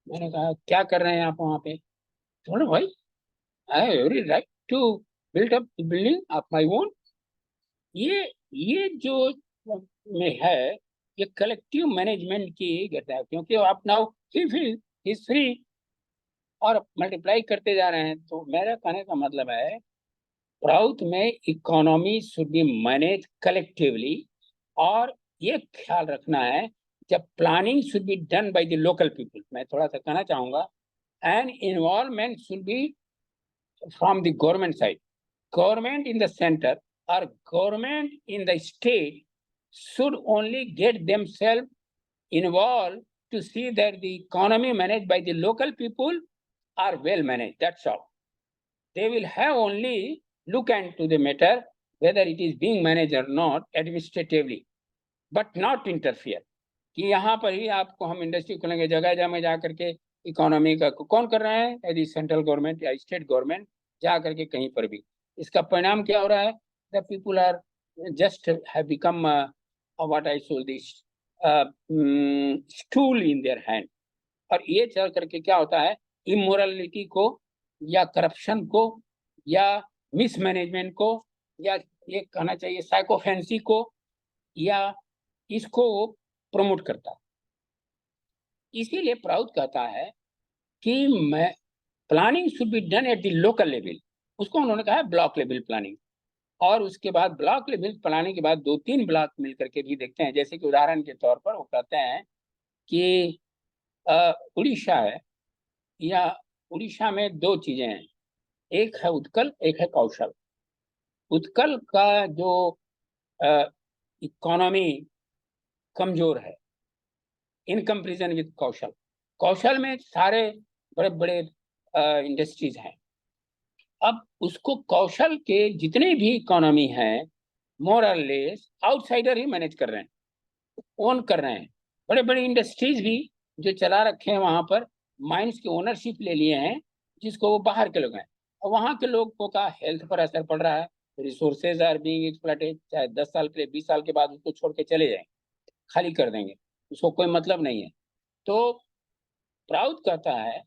मैंने कहा क्या कर रहे हैं आप वहाँ पे? बोले भाई, I have every right to build up building of my own. ये जो में है, ये कलेक्टिव मैनेजमेंट की घटना है, क्योंकि आप now he feel is free और मल्टीप्लाई करते जा रहे हैं। तो मेरा कहने का मतलब है, साउथ में economy should be manage collectively, और ये ख्याल रखना है जब planning should be done by the local people. मैं थोड़ा सा कहना चाहूंगा, and involvement should be from the government side. Government in the center or government in the state should only get themselves involved to see that the economy managed by the local people are well managed. That's all. They will have only look into the matter whether it is being managed or not administratively, but not interfere. कि यहाँ पर ही आपको हम industry खोलेंगे, जगह जगह में जा करके इकोनॉमी का कौन कर रहा है, यदि सेंट्रल गवर्नमेंट या स्टेट गवर्नमेंट जा करके कहीं पर भी। इसका परिणाम क्या हो रहा है, the people are just have become what I saw this stool in their hand. और ये चल करके क्या होता है, इमोरलिटी को या करप्शन को या मिसमैनेजमेंट को या ये कहना चाहिए साइकोफेंसी को या इसको प्रमोट करता है। इसीलिए प्राउड कहता है कि मैं planning should be done at the local level. उसको उन्होंने कहा है ब्लॉक लेवल प्लानिंग। और उसके बाद ब्लॉक लेवल प्लानिंग के बाद 2-3 ब्लॉक मिलकर के भी देखते हैं। जैसे कि उदाहरण के तौर पर वो कहते हैं कि उड़ीसा है, या उड़ीसा में 2 चीजें हैं, एक है उत्कल, एक है कौशल। उत्कल का जो इकोनॉमी कमजोर है इन कंपेरिजन विद कौशल। कौशल में सारे बड़े बड़े इंडस्ट्रीज हैं। अब उसको कौशल के जितने भी इकोनॉमी है मोर और लेस आउटसाइडर ही मैनेज कर रहे हैं, ओन कर रहे हैं। बड़े बड़े इंडस्ट्रीज भी जो चला रखे हैं वहां पर माइंस की ओनरशिप ले लिए हैं, जिसको वो बाहर के लोग हैं। और वहां के लोगों का हेल्थ पर असर पड़ रहा है, रिसोर्सेज आर बीइंग एक्सप्लॉइटेड। चाहे 10 साल के लिए 20 साल के बाद उसको छोड़ के चले जाएं, खाली कर देंगे, उसको कोई मतलब नहीं है। तो प्राउड कहता है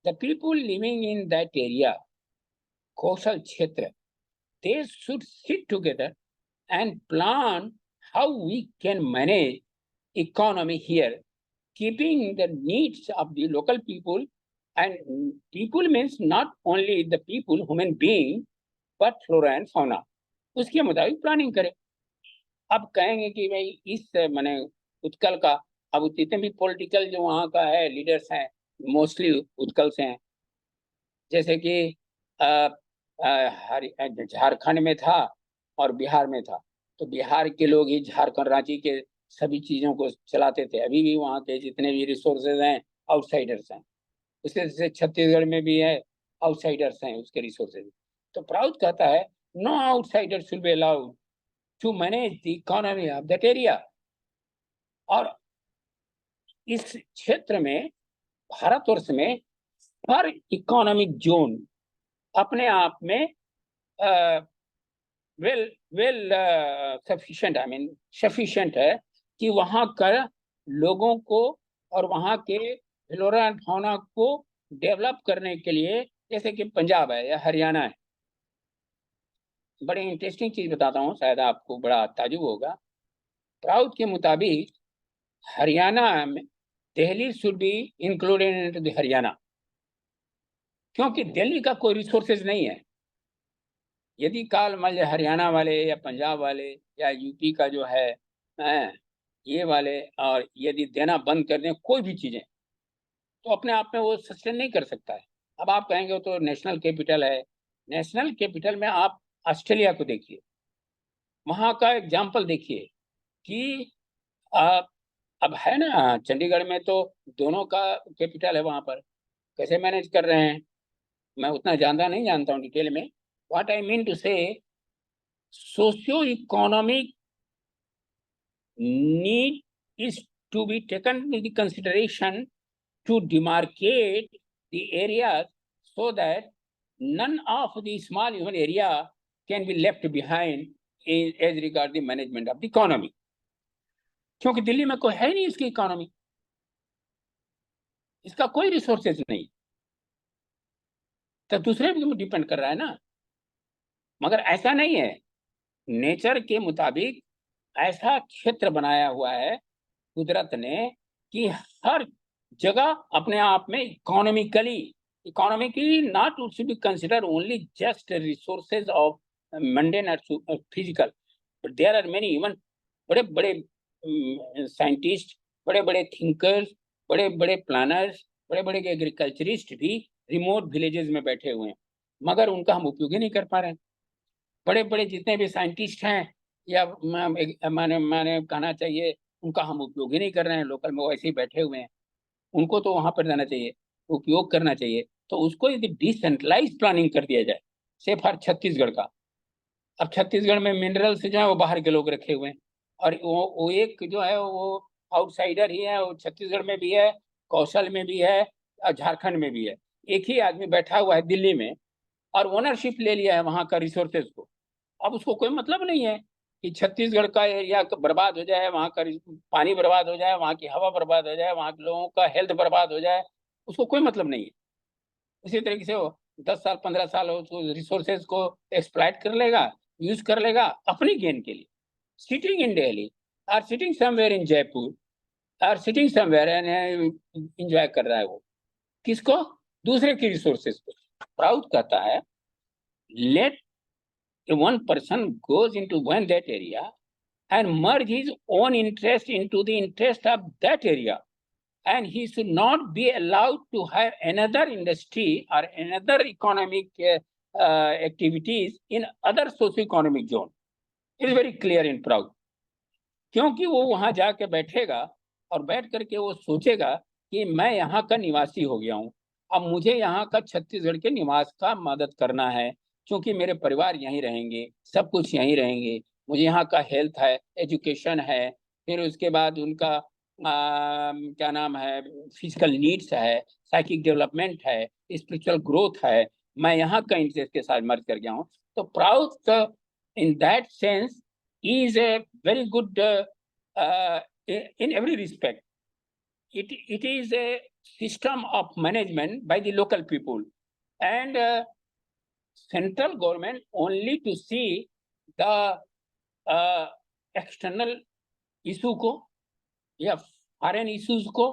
the people living in that area, कौशल क्षेत्र, they should sit together and plan how we can manage economy here, keeping the needs of the local people. And people means not only the people, human being, but flora and fauna. उसके मुताबिक planning करें। अब कहेंगे कि भाई इस माने उत्कल का, अब जितने भी पॉलिटिकल जो वहाँ का है लीडर्स हैं मोस्टली उत्कल से हैं। जैसे कि झारखंड में था और बिहार में था, तो बिहार के लोग ही झारखंड रांची के सभी चीजों को चलाते थे। अभी भी वहाँ के जितने भी रिसोर्सेज हैं आउटसाइडर्स हैं। उसी तरह से छत्तीसगढ़ में भी है, आउटसाइडर्स हैं उसके रिसोर्सेज। तो प्राउड कहता है no outsider should be allowed to manage the economy of that area. और इस क्षेत्र में भारतवर्ष में हर इकोनॉमिक जोन अपने आप में well sufficient, I mean sufficient है कि वहाँ का लोगों को और वहाँ के फ्लोरा एंड फौना को डेवलप करने के लिए, जैसे कि पंजाब है या हरियाणा है। बड़ी इंटरेस्टिंग चीज बताता हूँ, शायद आपको बड़ा ताजुब होगा। प्राउड के मुताबिक हरियाणा में Delhi should be included into the Haryana, क्योंकि दिल्ली का कोई रिसोर्सेज नहीं है। यदि काल मान लीजिए हरियाणा वाले या पंजाब वाले या यूपी का जो है ये वाले, और यदि देना बंद कर दें कोई भी चीजें, तो अपने आप में वो सस्टेन नहीं कर सकता है। अब आप कहेंगे वो तो नेशनल कैपिटल है। नेशनल कैपिटल में आप ऑस्ट्रेलिया को देखिए, वहां का एग्जाम्पल देखिए कि अब है ना चंडीगढ़ में तो दोनों का कैपिटल है, वहां पर कैसे मैनेज कर रहे हैं मैं उतना नहीं जानता हूँ डिटेल में। व्हाट आई मीन टू से, socio economic need is to be taken into consideration to demarcate the areas so that none of the small human area can be left behind as regard the management of the economy. क्योंकि दिल्ली में कोई है नहीं इसकी economy, इसका कोई resources नहीं। तो दूसरे पे डिपेंड कर रहा है ना। मगर ऐसा नहीं है, नेचर के मुताबिक ऐसा क्षेत्र बनाया हुआ है कुदरत ने कि हर जगह अपने आप में economically not to be consider only just resources of mundane और physical, but there are many even बड़े बड़े साइंटिस्ट, बड़े बड़े थिंकर्स, बड़े बड़े प्लानर्स, बड़े बड़े एग्रीकल्चरिस्ट भी रिमोट विलेजेस में बैठे हुए हैं, मगर उनका हम उपयोग ही नहीं कर पा रहे हैं। बड़े बड़े जितने भी साइंटिस्ट हैं, या माने माने कहना चाहिए, उनका हम उपयोग ही नहीं कर रहे हैं, लोकल में वैसे ही बैठे हुए हैं। उनको तो वहां पर जाना चाहिए, उपयोग करना चाहिए। तो उसको यदि डिसेंट्रलाइज प्लानिंग कर दिया जाए, से फॉर छत्तीसगढ़ का, अब छत्तीसगढ़ में मिनरल्स जो है वो बाहर के लोग रखे हुए हैं, और वो एक जो है वो आउटसाइडर ही है, वो छत्तीसगढ़ में भी है, कौशल में भी है, और झारखंड में भी है। एक ही आदमी बैठा हुआ है दिल्ली में और ओनरशिप ले लिया है वहां का रिसोर्सेज को। अब उसको कोई मतलब नहीं है कि छत्तीसगढ़ का एरिया बर्बाद हो जाए, वहां का पानी बर्बाद हो जाए, वहां की हवा बर्बाद हो जाए, वहां के लोगों का हेल्थ बर्बाद हो जाए, उसको कोई मतलब नहीं है। उसी तरीके से वो 10 साल 15 साल उसको रिसोर्सेज को एक्सप्लॉइट कर लेगा, यूज कर लेगा अपनी गेन के लिए, सिटिंग इन दिल्ली और सिटिंग समवेयर इन जयपुर और सिटिंग समवेयर एंजॉय कर रहा है वो। किसको? दूसरे की रिसोर्सेज को। प्राउड कहता है, late one person goes into one that area and merge his own interest into the interest of that area, and he should not be allowed to have another industry or another economic activities in other socio-economic zone. It is very clear in Prague. क्योंकि वो वहां जाके बैठेगा और बैठ करके वो सोचेगा कि मैं यहाँ का निवासी हो गया हूँ, अब मुझे यहाँ का छत्तीसगढ़ के निवास का मदद करना है, क्योंकि मेरे परिवार यहीं रहेंगे, सब कुछ यहीं रहेंगे, मुझे यहाँ का हेल्थ है, एजुकेशन है, फिर उसके बाद उनका क्या नाम है, फिजिकल नीड्स है, साइकिक डेवलपमेंट है, स्पिरिचुअल ग्रोथ है, मैं यहाँ का इंटरेस्ट के साथ मर्ज कर गया हूँ। तो proud in that sense is a very good in every respect. It is a system of management by the local people, and central government only to see the external issue को, या foreign issues को,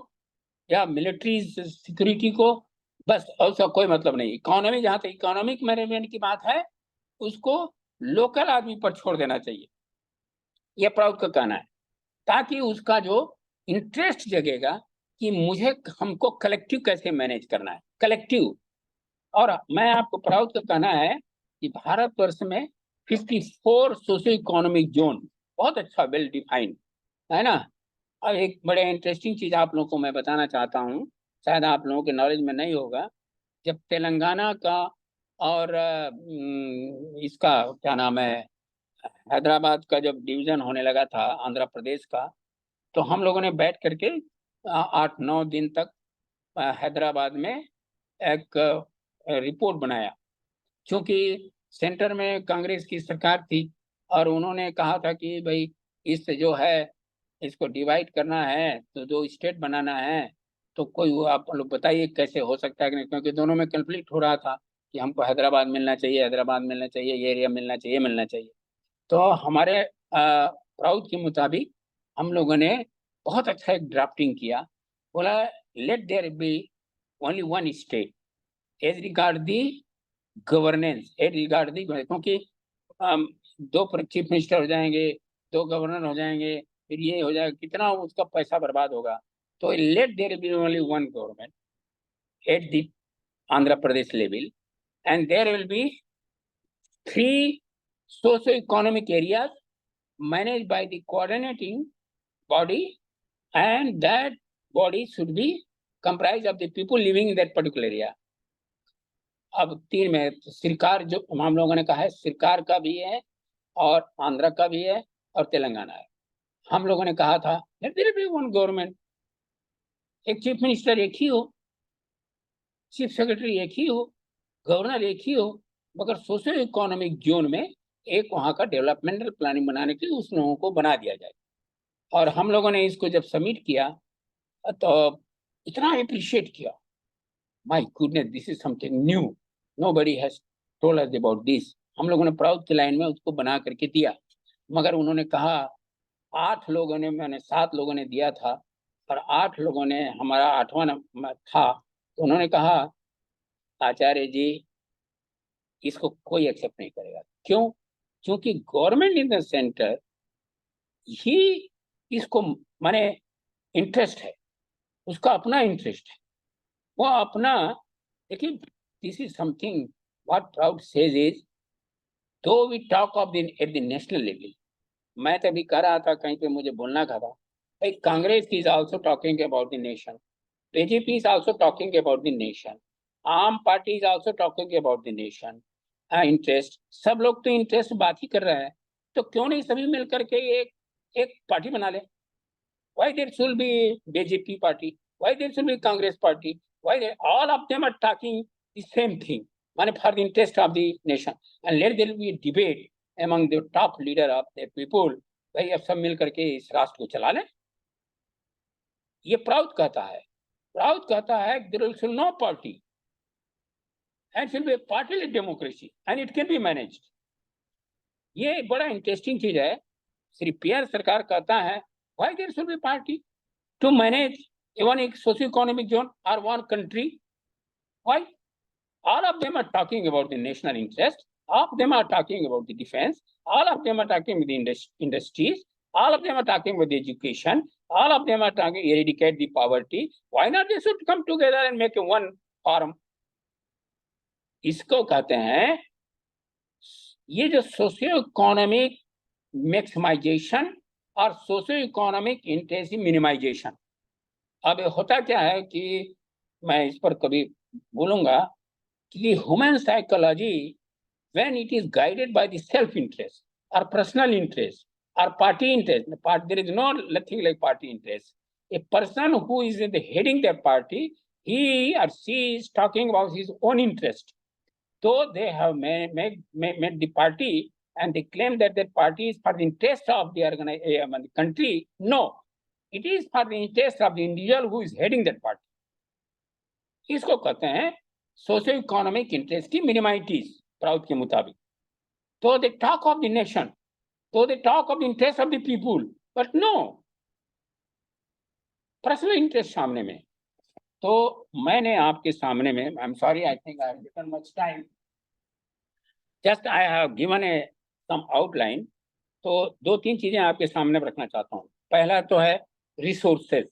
या military security को, बस उसका कोई मतलब नहीं। इकोनॉमी, जहां तक इकोनॉमिक मैनेजमेंट की बात है, उसको लोकल आदमी पर छोड़ देना चाहिए, यह प्राउड का कहना है, ताकि उसका जो इंटरेस्ट जगेगा कि मुझे हमको कलेक्टिव कैसे मैनेज करना है, कलेक्टिव। और मैं आपको प्राउड का कहना है कि भारतवर्ष में 54 सोशो इकोनॉमिक जोन, बहुत अच्छा वेल डिफाइंड है ना। और एक बड़े इंटरेस्टिंग चीज आप लोगों को मैं बताना चाहता हूँ, शायद आप लोगों के नॉलेज में नहीं होगा। जब तेलंगाना का और इसका क्या नाम है, हैदराबाद का जब डिवीजन होने लगा था आंध्र प्रदेश का, तो हम लोगों ने बैठ करके 8-9 दिन तक हैदराबाद में एक रिपोर्ट बनाया, क्योंकि सेंटर में कांग्रेस की सरकार थी और उन्होंने कहा था कि भाई इस जो है इसको डिवाइड करना है, तो दो स्टेट बनाना है, तो कोई आप लोग बताइए कैसे हो सकता है कि नहीं, क्योंकि दोनों में कंफ्लिक्ट हो रहा था कि हमको हैदराबाद मिलना चाहिए, हैदराबाद मिलना चाहिए, ये एरिया मिलना चाहिए, मिलना चाहिए। तो हमारे प्राउड के मुताबिक हम लोगों ने बहुत अच्छा एक ड्राफ्टिंग किया, बोला let there be only one state as regard the governance, as regard the, क्योंकि दो चीफ मिनिस्टर हो जाएंगे, दो गवर्नर हो जाएंगे, फिर ये हो जाएगा, कितना उसका पैसा बर्बाद होगा। तो let there be only one government at the Andhra Pradesh level, and there will be 3 socio-economic areas managed by the coordinating body, and that body should be comprised of the people living in that particular area. अब 3 में सरकार, जो हम लोगों ने कहा है, सरकार का भी है और आंध्र का भी है और तेलंगाना है। हम लोगों ने कहा था देयर बी वन गवर्नमेंट, एक चीफ मिनिस्टर एक ही हो, चीफ सेक्रेटरी एक ही हो, गवर्नर एक ही हो, मगर सोशियो इकोनॉमिक जोन में एक वहां का डेवलपमेंटल प्लानिंग बनाने के लिए उस लोगों को बना दिया जाए। और हम लोगों ने इसको जब सबमिट किया तो इतना अप्रिशिएट किया, my goodness, this is something new, nobody has told us about this. हम लोगों ने प्राउड की लाइन में उसको बना करके दिया, मगर उन्होंने कहा 8 लोगों ने, मैंने 7 लोगों ने दिया था और 8 लोगों ने, हमारा 8वां नंबर था, तो उन्होंने कहा आचार्य जी इसको कोई एक्सेप्ट नहीं करेगा। क्यों? क्योंकि गवर्नमेंट इन द सेंटर ही इसको माने इंटरेस्ट है, उसका अपना इंटरेस्ट है, वो अपना। देखिए, this is something what Prout says is, though we talk of the at the national level. मैं तभी कह रहा था कहीं पे, मुझे बोलना था भाई, Congress is also talking about the nation, BJP is also talking about the nation, Aam party is also talking about the nation interest. सब लोग तो इंटरेस्ट बात ही कर रहे हैं, तो क्यों नहीं सभी मिलकर के एक एक पार्टी बना ले? Why there should be BJP party? Why there should be Congress party? Why all of them are talking the same thing, man, for the interest of the nation, and let there be a debate among the top leader of the people. भाई अब सब मिल करके इस राष्ट्र को चला लें। ये प्राउड कहता है, प्राउड कहता है there should no party and should be a party democracy and it can be managed। ये बड़ा इंटरेस्टिंग चीज है। श्री PR सरकार कहता है why there should be party to manage even a socio-economic zone or one country? Why? All of them are talking about the national interest, all of them are talking about the defense, all of them are talking with the industries, all of them are talking with the education, all of them are talking eradicate the poverty. Why not they should come together and make a one forum? इसको कहते हैं, ये जो socio economic maximisation और socio economic interest minimisation. अब होता क्या है कि मैं इस पर कभी बोलूंगा कि human psychology when it is guided by the self interest और पर्सनल इंटरेस्ट और party interest, there is no nothing like party interest. A person who is in the heading that party, he और she is talking about his own interest, so they have made the party and they claim that that party is for the interest of the country. No, it is for the interest of the individual who is heading that party। इसको कहते हैं socio economic interest की मिनिमाइटीज proud के मुताबिक। तो they talk of the nation, तो they talk of the interest of the people, but no personal interest सामने में। तो मैंने आपके सामने में, I am sorry, I think I have taken much time, just I have given a some outline. तो 2-3 चीजें आपके सामने रखना चाहता हूँ। पहला तो है रिसोर्सेज।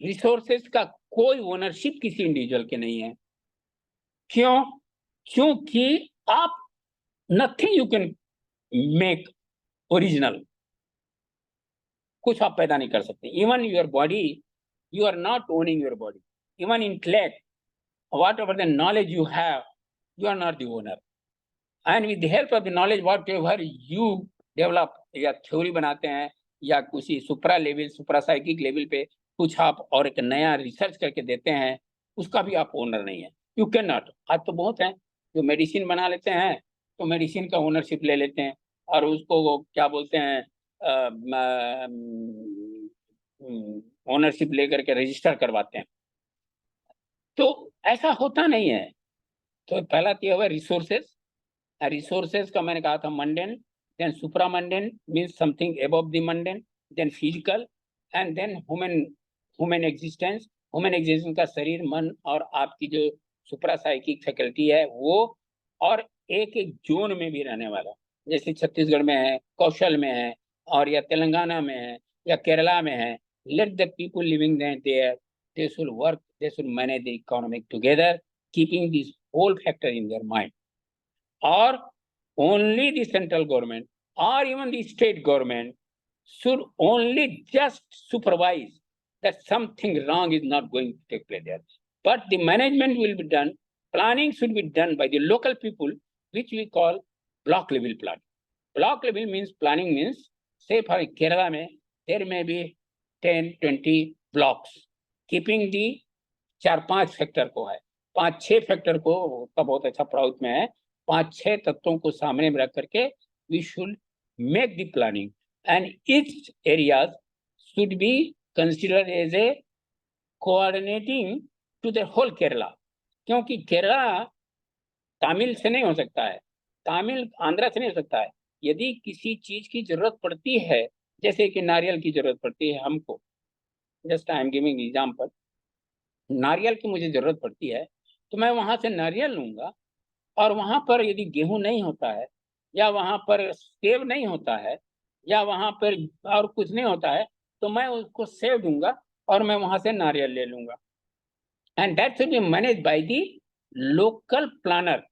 रिसोर्सेज का कोई ओनरशिप किसी इंडिविजुअल के नहीं है। क्यों? क्योंकि आप nothing you can make original, कुछ आप पैदा नहीं कर सकते। Even your body, you are not owning your body. Even intellect, whatever the knowledge you have, you are not the owner. And with the help of the knowledge whatever you develop, या theory बनाते हैं या किसी supra level, supra psychic level पे कुछ आप और एक नया रिसर्च करके देते हैं, उसका भी आप ओनर नहीं है। You can not. आज तो बहुत हैं जो मेडिसिन बना लेते हैं, तो मेडिसिन का ओनरशिप ले लेते हैं और उसको क्या बोलते हैं, ओनरशिप लेकर के रजिस्टर करवाते हैं। तो ऐसा होता नहीं है। तो पहला तो हुआ रिसोर्सेज। रिसोर्सेज का मैंने कहा था mundane, then supramundane means something above the mundane, then physical, and then human existence. Human existence का शरीर, मन और आपकी जो सुपरा साइकिक फैकल्टी है वो, और एक एक जोन में भी रहने वाला, जैसे छत्तीसगढ़ में है, कौशल में है, और या तेलंगाना में है, या केरला में है। Let the people living there, they should work, they should manage the economic together, keeping this whole factor in their mind. Or only the central government or even the state government should only just supervise that something wrong is not going to take place there. But the management will be done, planning should be done by the local people, which we call block level planning. Block level means planning means, say for Kerala mein, there may be 10-20 blocks, keeping the 4-5 factor को है, 5-6 factor को का बहुत अच्छा proud में है। 5-6 तत्वों को सामने में रख करके we should make the planning and each areas should be considered as a coordinating to the whole Kerala. क्योंकि केरला तमिल से नहीं हो सकता है, तमिल आंध्रा से नहीं हो सकता है। यदि किसी चीज की जरूरत पड़ती है, जैसे कि नारियल की जरूरत पड़ती है हमको, just I am giving example, नारियल की मुझे जरूरत पड़ती है, तो मैं वहां से नारियल लूंगा। और वहां पर यदि गेहूं नहीं होता है, या वहां पर सेब नहीं होता है, या वहां पर और कुछ नहीं होता है, तो मैं उसको सेब दूंगा और मैं वहां से नारियल ले लूंगा। And that should be manage by the local planner,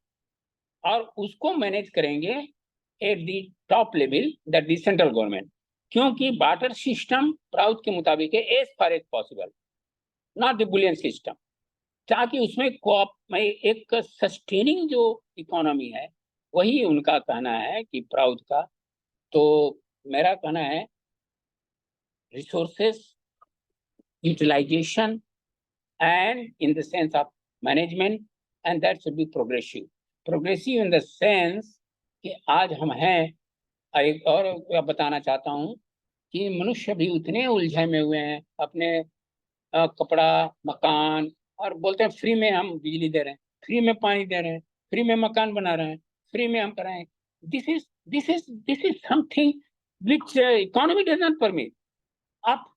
और उसको मैनेज करेंगे at the top level, that the central government. क्योंकि बार्टर सिस्टम प्राउड के मुताबिक है, as far as possible, not the bullion system, ताकि उसमें एक सस्टेनिंग जो इकोनॉमी है, वही उनका कहना है कि प्राउड का। तो मेरा कहना है resources utilization and in the sense of management, and that should be progressive. Progressive in the sense कि आज हम हैं, एक और बताना चाहता हूँ कि मनुष्य भी उतने उलझे में हुए हैं अपने कपड़ा, मकान, और बोलते हैं फ्री में हम बिजली दे रहे हैं, फ्री में पानी दे रहे हैं, फ्री में मकान बना रहे हैं, फ्री में हम कर रहे हैं। This is something which economy does not permit. आप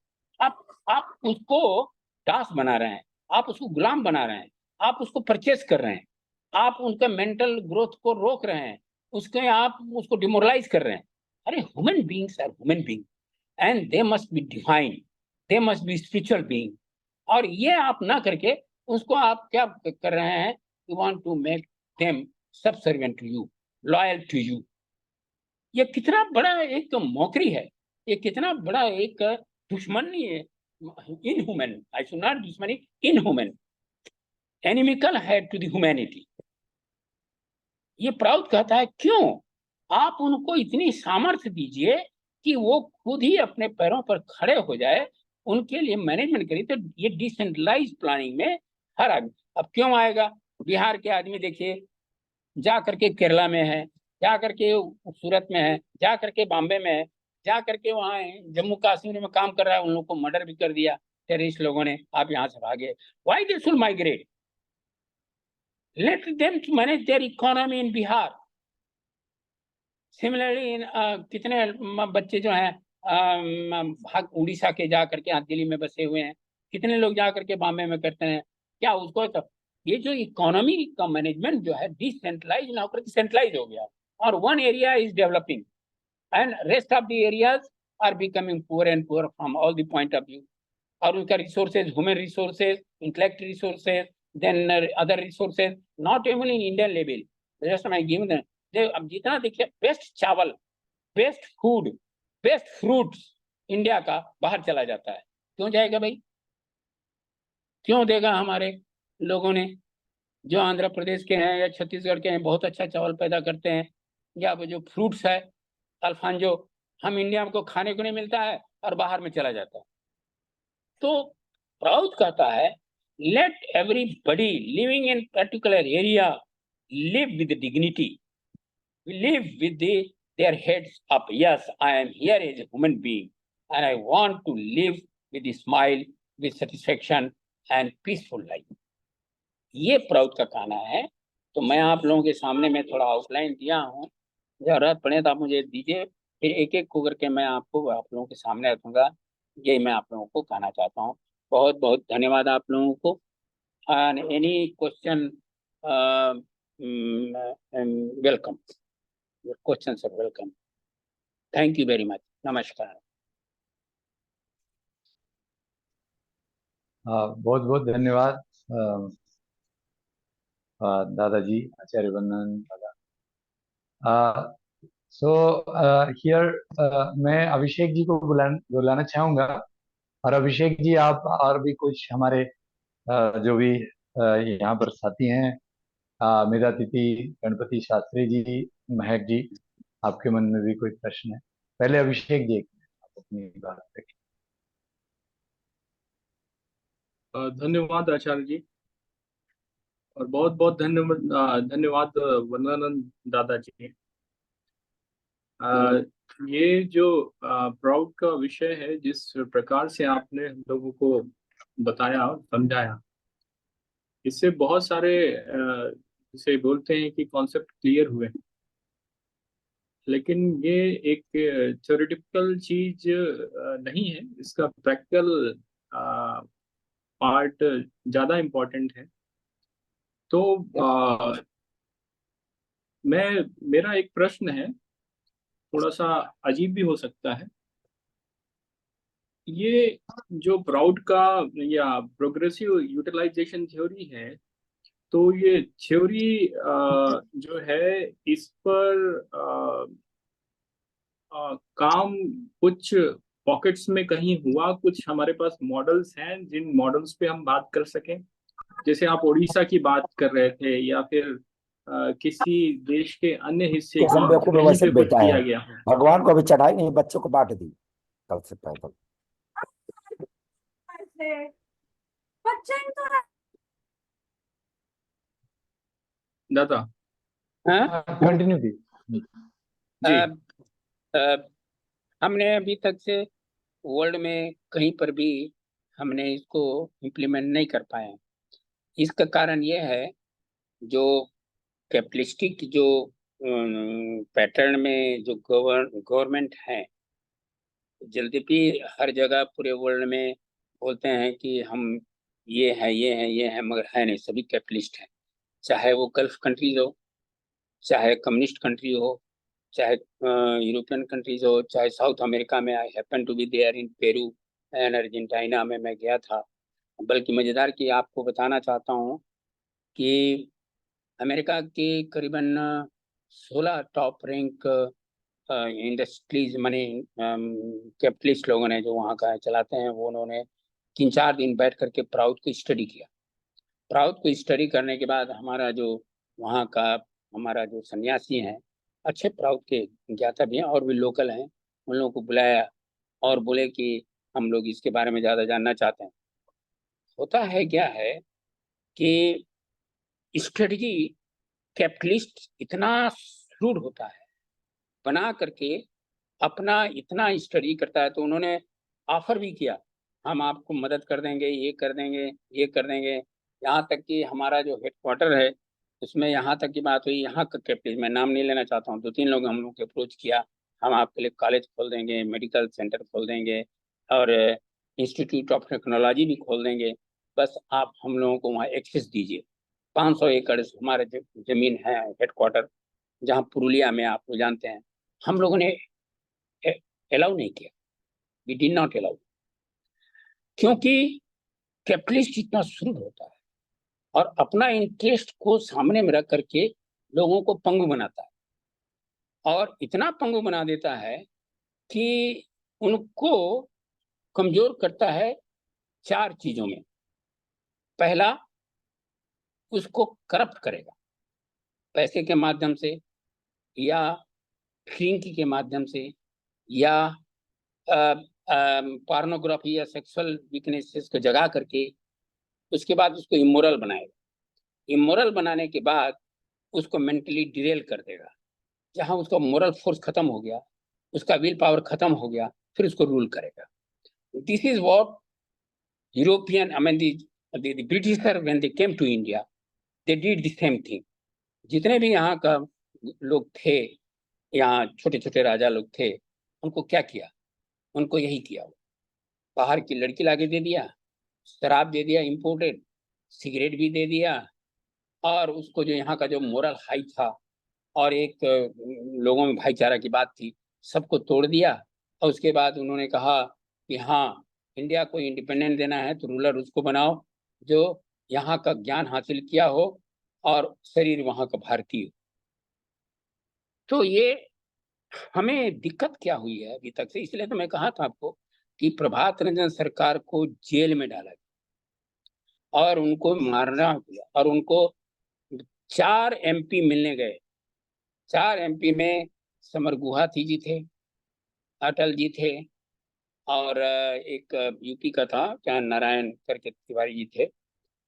आप उसको दास बना रहे हैं, आप उसको गुलाम बना रहे हैं, आप उसको परचेस कर रहे हैं, आप उनका मेंटल ग्रोथ को रोक रहे हैं, उसके आप उसको डिमोरलाइज कर रहे हैं। अरे human beings are human being, and they must be divine, they must be spiritual being. और ये आप ना करके उसको आप क्या कर रहे हैं, you want to make them subservient to you, loyal to you. ये कितना बड़ा एक मौकरी है, ये कितना बड़ा एक दुश्मनी है, इनह्यूमन, आई शुड नॉट दुश्मनी, इनह्यूमन, एनिमिकल है टू द ह्यूमैनिटी। ये प्राउड कहता है क्यों आप उनको इतनी सामर्थ्य दीजिए कि वो खुद ही अपने पैरों पर खड़े हो जाए, उनके लिए मैनेजमेंट करिए। तो ये डिसेंट्रलाइज प्लानिंग में हर आदमी अब क्यों आएगा? बिहार के आदमी देखिए, जा करके केरला में है, जा करके सूरत में है, जा करके बॉम्बे में है, जा करके वहाँ जम्मू कश्मीर में काम कर रहा है, उन लोगों को मर्डर भी कर दिया टेररिस्ट लोगों ने, आप यहाँ से भागे। Why they should migrate? Let them to manage their economy in Bihar. Similarly इन कितने बच्चे जो हैं भाग उड़ीसा के जा करके यहाँ दिल्ली में बसे हुए हैं, कितने लोग जा करके बॉम्बे में करते हैं क्या उसको? तो ये जो इकोनॉमी का मैनेजमेंट जो है डिसेंट्रलाइज ना होकर सेंट्रलाइज हो गया, और one area is developing and rest of the areas are becoming poor and poor from all the point of view. और उनका resources, human resources, intellect resources, then other resources, not only in Indian level, just I give अब जितना देखिए best चावल, best food, best fruits India का बाहर चला जाता है। क्यों जाएगा भाई? क्यों देगा? हमारे लोगों ने जो आंध्र प्रदेश के हैं या छत्तीसगढ़ के हैं बहुत अच्छा चावल पैदा करते हैं, या वो जो फ्रूट्स है अल्फांजो, हम इंडिया को खाने को नहीं मिलता है और बाहर में चला जाता है। तो प्राउड कहता है let everybody living in particular area live with dignity, live with their heads up. Yes, I am here as a human being and I want to live with a smile, with satisfaction and peaceful life. ये Prout का कहना है। तो मैं आप लोगों के सामने में थोड़ा आउटलाइन दिया हूँ, जरूरत पड़े तो आप मुझे दीजिए, फिर एक एक को करके मैं आपको आप लोगों के सामने रखूंगा। यही मैं आप लोगों को कहना चाहता हूँ। बहुत बहुत धन्यवाद आप लोगों को। Any question, welcome, your questions are welcome. Thank you very much. नमस्कार। बहुत बहुत धन्यवाद दादाजी, आचार्य वंदन दादा। सो हियर मैं अभिषेक जी को बुलाना चाहूँगा। और अभिषेक जी, आप और भी कुछ हमारे जो भी यहाँ पर साथी हैं, मेधा तिथि, गणपति शास्त्री जी, महक जी, आपके मन में भी कोई प्रश्न है? पहले अभिषेक जी आप अपनी बात रखें। धन्यवाद आचार्य जी, और बहुत बहुत धन्यवाद वंदनानंद दादा जी। ये जो प्राउड का विषय है, जिस प्रकार से आपने हम लोगों को बताया और समझाया, इससे बहुत सारे जिसे बोलते हैं कि कॉन्सेप्ट क्लियर हुए, लेकिन ये एक थ्योरेटिकल चीज नहीं है, इसका प्रैक्टिकल पार्ट ज़्यादा इम्पोर्टेंट है। तो मेरा एक प्रश्न है, थोड़ा सा अजीब भी हो सकता है। ये जो ब्राउड का या प्रोग्रेसिव यूटिलाइजेशन थ्योरी है, तो ये थ्योरी जो है इस पर काम कुछ पॉकेट्स में कहीं हुआ, कुछ हमारे पास मॉडल्स हैं जिन मॉडल्स पे हम बात कर सकें? जैसे आप उड़ीसा की बात कर रहे थे, या फिर किसी देश के अन्य हिस्से कैसन की बेवकूफ कहीं वैसे पे कुछ बेटा है, किया गया हो। भगवान को अभी चढ़ाई नहीं, बच्चों को बांट दी कल से पैदल। दादा हाँ, कंटिन्यू की जी। हमने अभी तक से वर्ल्ड में कहीं पर भी हमने इसको इम्प्लीमेंट नहीं कर पाए हैं। इसका कारण यह है, जो कैपिटलिस्टिक जो पैटर्न में जो गवर्नमेंट है, जल्दी भी हर जगह पूरे वर्ल्ड में बोलते हैं कि हम ये है ये है ये है, मगर है नहीं, सभी कैपिटलिस्ट हैं। चाहे वो गल्फ कंट्रीज हो, चाहे कम्युनिस्ट कंट्री हो, चाहे यूरोपियन कंट्रीज हो, चाहे साउथ अमेरिका में। I happen to be there in Peru and Argentina में मैं गया था। बल्कि मजेदार की आपको बताना चाहता हूँ कि अमेरिका के करीबन 16 top rank industries money capitalist लोगों ने जो वहाँ का चलाते हैं, वो उन्होंने 3-4 दिन बैठ करके प्राउड को स्टडी किया। प्राउड को स्टडी करने के बाद हमारा जो वहाँ का हमारा जो सन्यासी हैं, अच्छे प्राउड के ज्ञाता भी हैं और भी लोकल हैं, उन लोगों को बुलाया और बोले कि हम लोग इसके बारे में ज़्यादा जानना चाहते हैं। होता है क्या है कि स्ट्रेटजी कैपिटलिस्ट इतना श्रूड होता है, बना करके अपना इतना स्टडी करता है। तो उन्होंने ऑफर भी किया, हम आपको मदद कर देंगे, ये कर देंगे, ये कर देंगे। यहाँ तक कि हमारा जो हेडक्वार्टर है उसमें यहाँ तक की बात हुई, यहाँ का कैपिटल, मैं नाम नहीं लेना चाहता हूँ, 2-3 लोग हम लोग को अप्रोच किया, हम आपके लिए कॉलेज खोल देंगे, मेडिकल सेंटर खोल देंगे और इंस्टीट्यूट ऑफ टेक्नोलॉजी भी खोल देंगे, बस आप हम लोगों को वहाँ एक्सेस दीजिए। 500 एकड़ हमारे जमीन है हेडक्वार्टर, जहाँ पुरुलिया में आप लोग जानते हैं। हम लोगों ने अलाउ नहीं किया, वी डिड नॉट अलाउ, क्योंकि कैपिटलिस्ट इतना शुरू होता है और अपना इंटरेस्ट को सामने में रख करके लोगों को पंगु बनाता है, और इतना पंगु बना देता है कि उनको कमजोर करता है 4 चीजों में। पहला, उसको करप्ट करेगा, पैसे के माध्यम से या ड्रिंक के माध्यम से या पोर्नोग्राफी या सेक्सुअल वीकनेसेस को जगा करके। उसके बाद उसको इमोरल बनाएगा, इमोरल बनाने के बाद उसको मेंटली डिरेल कर देगा। जहां उसका मोरल फोर्स खत्म हो गया, उसका विल पावर खत्म हो गया, फिर उसको रूल करेगा। This is what European, I mean the Britisher when they came to India, they did the same thing. जितने भी यहाँ का लोग थे, यहाँ छोटे छोटे राजा लोग थे, उनको क्या किया? उनको यही किया, बाहर की लड़की लाके दे दिया, शराब दे दिया इम्पोर्टेड, सिगरेट भी दे दिया, और उसको जो यहाँ का जो मोरल हाई था और एक लोगों में भाईचारा की बात थी, सबको तोड़ दिया। और उसके बाद उन्होंने कहा कि हाँ, इंडिया को इंडिपेंडेंट देना है तो रूलर उसको बनाओ जो यहाँ का ज्ञान हासिल किया हो और शरीर वहाँ का भारतीय हो। तो ये हमें दिक्कत क्या हुई है अभी तक से, इसलिए तो मैं कहा था आपको कि प्रभात रंजन सरकार को जेल में डाला गया और उनको मारना गया, और उनको 4 MP मिलने गए। 4 MP में समर गुहाती जी थे, अटल जी थे, और एक यूपी का था क्या, नारायण करके तिवारी जी थे।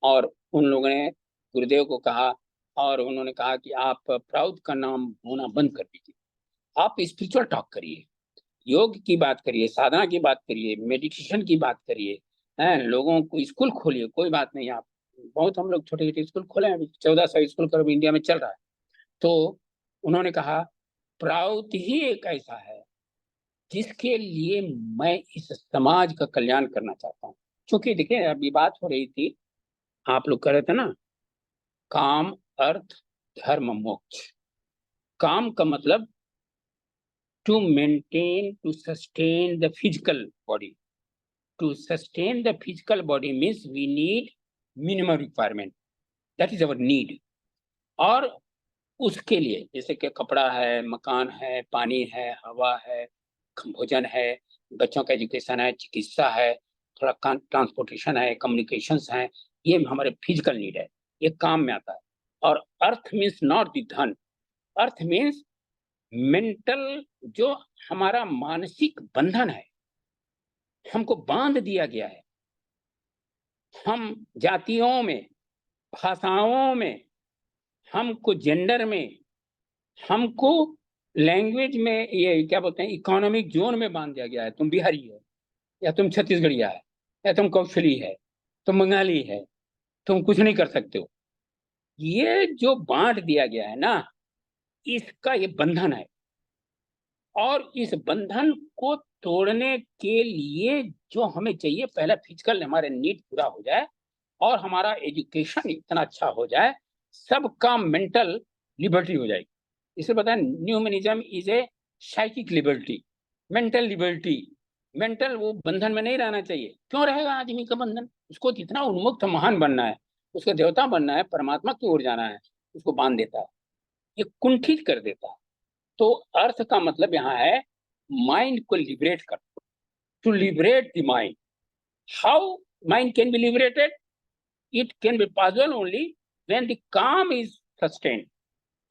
और उन लोगों ने गुरुदेव को कहा, और उन्होंने कहा कि आप प्राउड का नाम होना बंद कर दीजिए, आप स्पिरिचुअल टॉक करिए, योग की बात करिए, साधना की बात करिए, मेडिटेशन की बात करिए, हैं, लोगों को स्कूल खोलिए, कोई बात नहीं, आप बहुत हम लोग छोटे छोटे स्कूल खोले हैं, अभी 1400 स्कूल कर इंडिया में चल रहा है। तो उन्होंने कहा प्राउत ही एक ऐसा है जिसके लिए मैं इस समाज का कल्याण करना चाहता हूँ। क्योंकि देखिए अभी बात हो रही थी, आप लोग कह रहे थे ना, काम अर्थ धर्म मोक्ष। काम का मतलब to maintain, to sustain the physical body. To sustain the physical body means we need minimum requirement, that is our need. और उसके लिए जैसे कि कपड़ा है, मकान है, पानी है, हवा है, भोजन है, बच्चों का एजुकेशन है, चिकित्सा है, थोड़ा ट्रांसपोर्टेशन है, कम्युनिकेशंस है, ये हमारे फिजिकल नीड है, ये काम में आता है। और अर्थ मीन्स नॉट द धन, अर्थ मीन्स मेंटल, जो हमारा मानसिक बंधन है, हमको बांध दिया गया है। हम जातियों में, भाषाओं में, हमको जेंडर में, हमको लैंग्वेज में, ये क्या बोलते हैं, इकोनॉमिक जोन में बांध दिया गया है। तुम बिहारी है, या तुम छत्तीसगढ़िया है, या तुम कौशली है, तुम बंगाली है, तुम कुछ नहीं कर सकते हो। ये जो बांट दिया गया है ना, इसका ये बंधन है। और इस बंधन को तोड़ने के लिए जो हमें चाहिए, पहला फिजिकल हमारे नीड पूरा हो जाए और हमारा एजुकेशन इतना अच्छा हो जाए, सबका मेंटल लिबर्टी हो जाएगी। इसे बताएं, new humanism is a psychic liberty, mental liberty. Mental वो बंधन में नहीं रहना चाहिए। क्यों रहेगा आदमी का बंधन? उसको इतना उन्मुक्त महान बनना है, उसको देवता बनना है, परमात्मा की ओर जाना है, उसको बांध देता है, ये कुंठित कर देता है। तो अर्थ का मतलब यहाँ है माइंड को लिबरेट कर, to liberate the mind. How mind can be liberated? It can be possible only when the kama is sustained.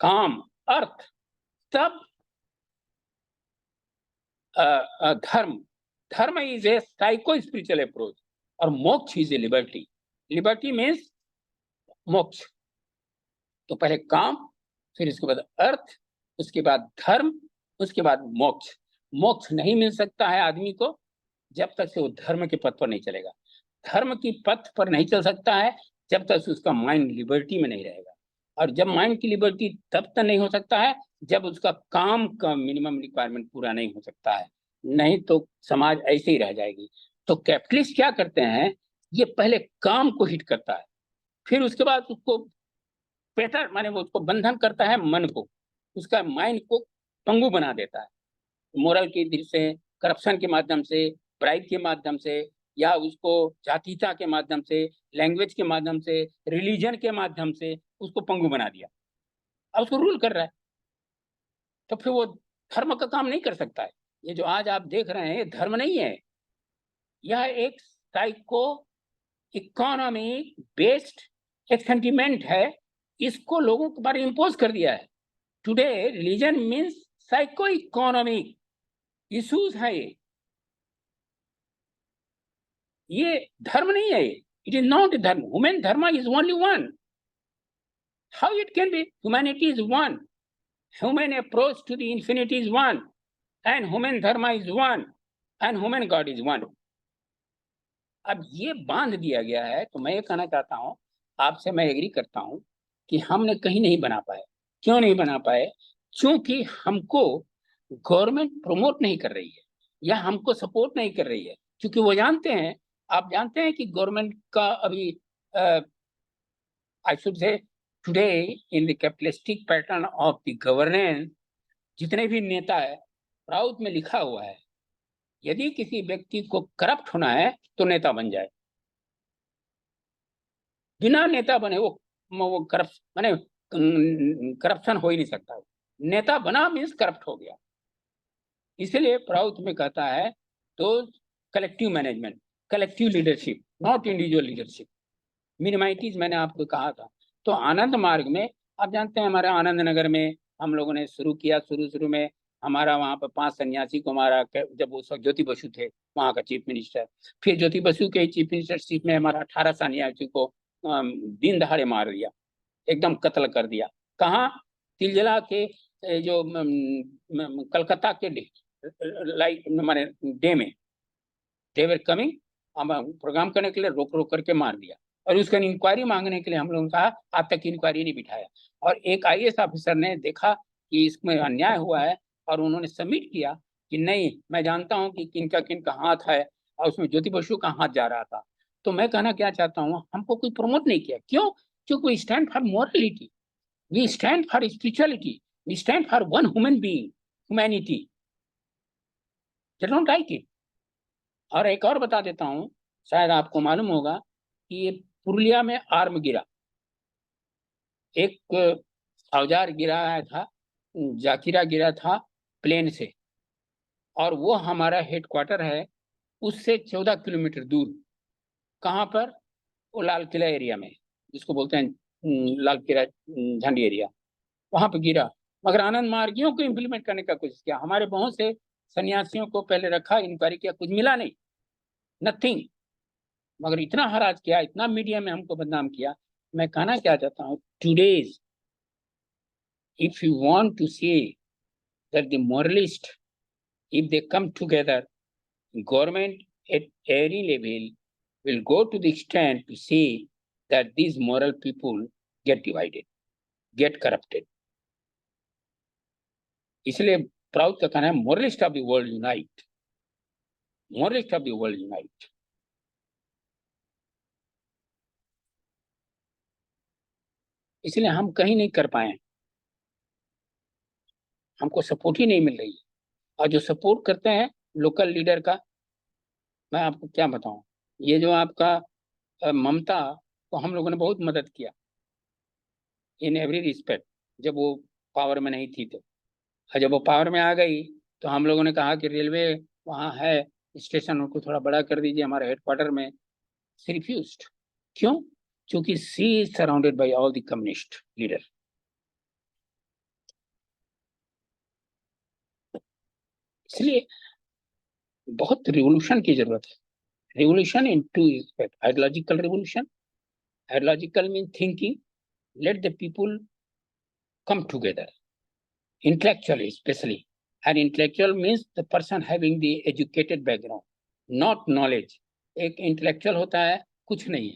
Kama, artha, तब dharma, dharma is a psycho spiritual approach, और moksha is a liberty. Liberty means moksha. तो पहले काम, फिर इसके बाद अर्थ, उसके बाद धर्म, उसके बाद मोक्ष। मोक्ष नहीं मिल सकता है आदमी को जब तक से वो धर्म के पथ पर नहीं चलेगा। धर्म की पथ पर नहीं चल सकता है जब तक उसका माइंड लिबर्टी में नहीं रहेगा। और जब माइंड की लिबर्टी तब तक नहीं हो सकता है जब उसका काम का मिनिमम रिक्वायरमेंट पूरा नहीं हो सकता है, नहीं तो समाज ऐसे ही रह जाएगी। तो कैपिटलिस्ट क्या करते हैं, ये पहले काम को हिट करता है, फिर उसके बाद उसको पेटर माने वो उसको बंधन करता है, मन को, उसका माइंड को पंगु बना देता है, मोरल की दृष्टि से, करप्शन के माध्यम से, ब्राइब के माध्यम से, या उसको जातीयता के माध्यम से, लैंग्वेज के माध्यम से, रिलीजन के माध्यम से उसको पंगु बना दिया। अब उसको रूल कर रहा है, तो फिर वो धर्म का काम नहीं कर सकता है। ये जो आज आप देख रहे हैं, ये धर्म नहीं है, यह एक साइको इकोनॉमी बेस्ड एक सेंटिमेंट है। इसको लोगों के बारे में इम्पोज कर दिया है। Today religion means psycho economic issues है। ये धर्म नहीं है, it is not dharma. Human dharma is only one. How it can be? Humanity is one, human approach to the infinity is one, and human dharma is one, and human god is one. अब ये बांध दिया गया है। तो मैं ये कहना चाहता हूँ आपसे, मैं एग्री करता हूँ कि हमने कहीं नहीं बना पाए। क्यों नहीं बना पाए? क्योंकि हमको गवर्नमेंट प्रमोट नहीं कर रही है, या हमको सपोर्ट नहीं कर रही है। क्योंकि वो जानते हैं, आप जानते हैं कि गवर्नमेंट का अभी I should say today in the capitalistic pattern of the governance, जितने भी नेता है, प्राउड में लिखा हुआ है यदि किसी व्यक्ति को करप्ट होना है तो नेता बन जाए। बिना नेता बने वो करप्ट माने करप्शन हो ही नहीं सकता। नेता बना मीन्स करप्ट हो गया। इसलिए प्राउड में कहता है तो collective management, collective leadership, not individual leadership. मिनिमाइटीज मैंने आपको कहा था। तो आनंद मार्ग में आप जानते हैं, हमारे आनंद नगर में हम लोगों ने शुरू किया। शुरू में हमारा वहाँ पर 5 सन्यासी को हमारा, जब उस वक्त ज्योति बसु थे वहाँ का चीफ मिनिस्टर, फिर ज्योति बसु के चीफ मिनिस्टरशिप में हमारा 18 सन्यासी को दिन दहाड़े मार दिया, एकदम कत्ल कर दिया। कहाँ? तिलजला के जो कलकत्ता के लाइट माने डे में, दे वर कमिंग, प्रोग्राम करने के लिए रोक करके मार दिया। और उसका इंक्वायरी मांगने के लिए हम लोगों ने कहा आज तक इंक्वायरी नहीं बिठाया। और एक IAS ऑफिसर ने देखा कि इसमें अन्याय हुआ है और उन्होंने सबमिट किया कि नहीं, मैं जानता हूं कि किनका हाथ है, और उसमें ज्योति बसु का हाथ जा रहा था। तो मैं कहना क्या चाहता हूँ, हमको कोई प्रमोट नहीं किया। क्यों? क्योंकि we stand for morality, we stand for spirituality, we stand for one human being, humanity. Don't like it. और एक और बता देता हूँ, शायद आपको मालूम होगा कि ये पुरुलिया में आर्म गिरा, एक औजार गिरा था, जाकिरा गिरा था प्लेन से, और वो हमारा हेडक्वार्टर है उससे 14 किलोमीटर दूर। कहाँ पर? वो लाल किला एरिया में, जिसको बोलते हैं लाल किला झंडी एरिया, वहां पर गिरा। मगर आनंद मार्गियों को इम्प्लीमेंट करने का कोशिश किया, हमारे बहुत से सन्यासियों को पहले रखा, इंक्वायरी किया, कुछ मिला नहीं, नथिंग। मगर इतना हराज किया, इतना मीडिया में हमको बदनाम किया। मैं कहना क्या चाहता हूँ, today's if you want to say that the moralist, if they come together, government at every level will go to the extent to say that these moral people get divided, get corrupted. इसलिए proud का कहना है moralist of the world unite, moralist of the world unite. इसलिए हम कहीं नहीं कर पाए, हमको सपोर्ट ही नहीं मिल रही है। और जो सपोर्ट करते हैं लोकल लीडर का, मैं आपको क्या बताऊं, ये जो आपका ममता को हम लोगों ने बहुत मदद किया इन एवरी रिस्पेक्ट, जब वो पावर में नहीं थी तो। और जब वो पावर में आ गई तो हम लोगों ने कहा कि रेलवे वहाँ है, स्टेशन उनको थोड़ा बड़ा कर दीजिए हमारे हेडक्वार्टर में। She refused. क्यों? क्योंकि she is surrounded by all the communist leader. इसलिए बहुत रिवोल्यूशन की जरूरत है। Revolution in to aspect, ideological revolution. Ideological mean thinking, let the people come together, intellectually especially. And intellectual means the person having the educated background, not knowledge. एक intellectual होता है, कुछ नहीं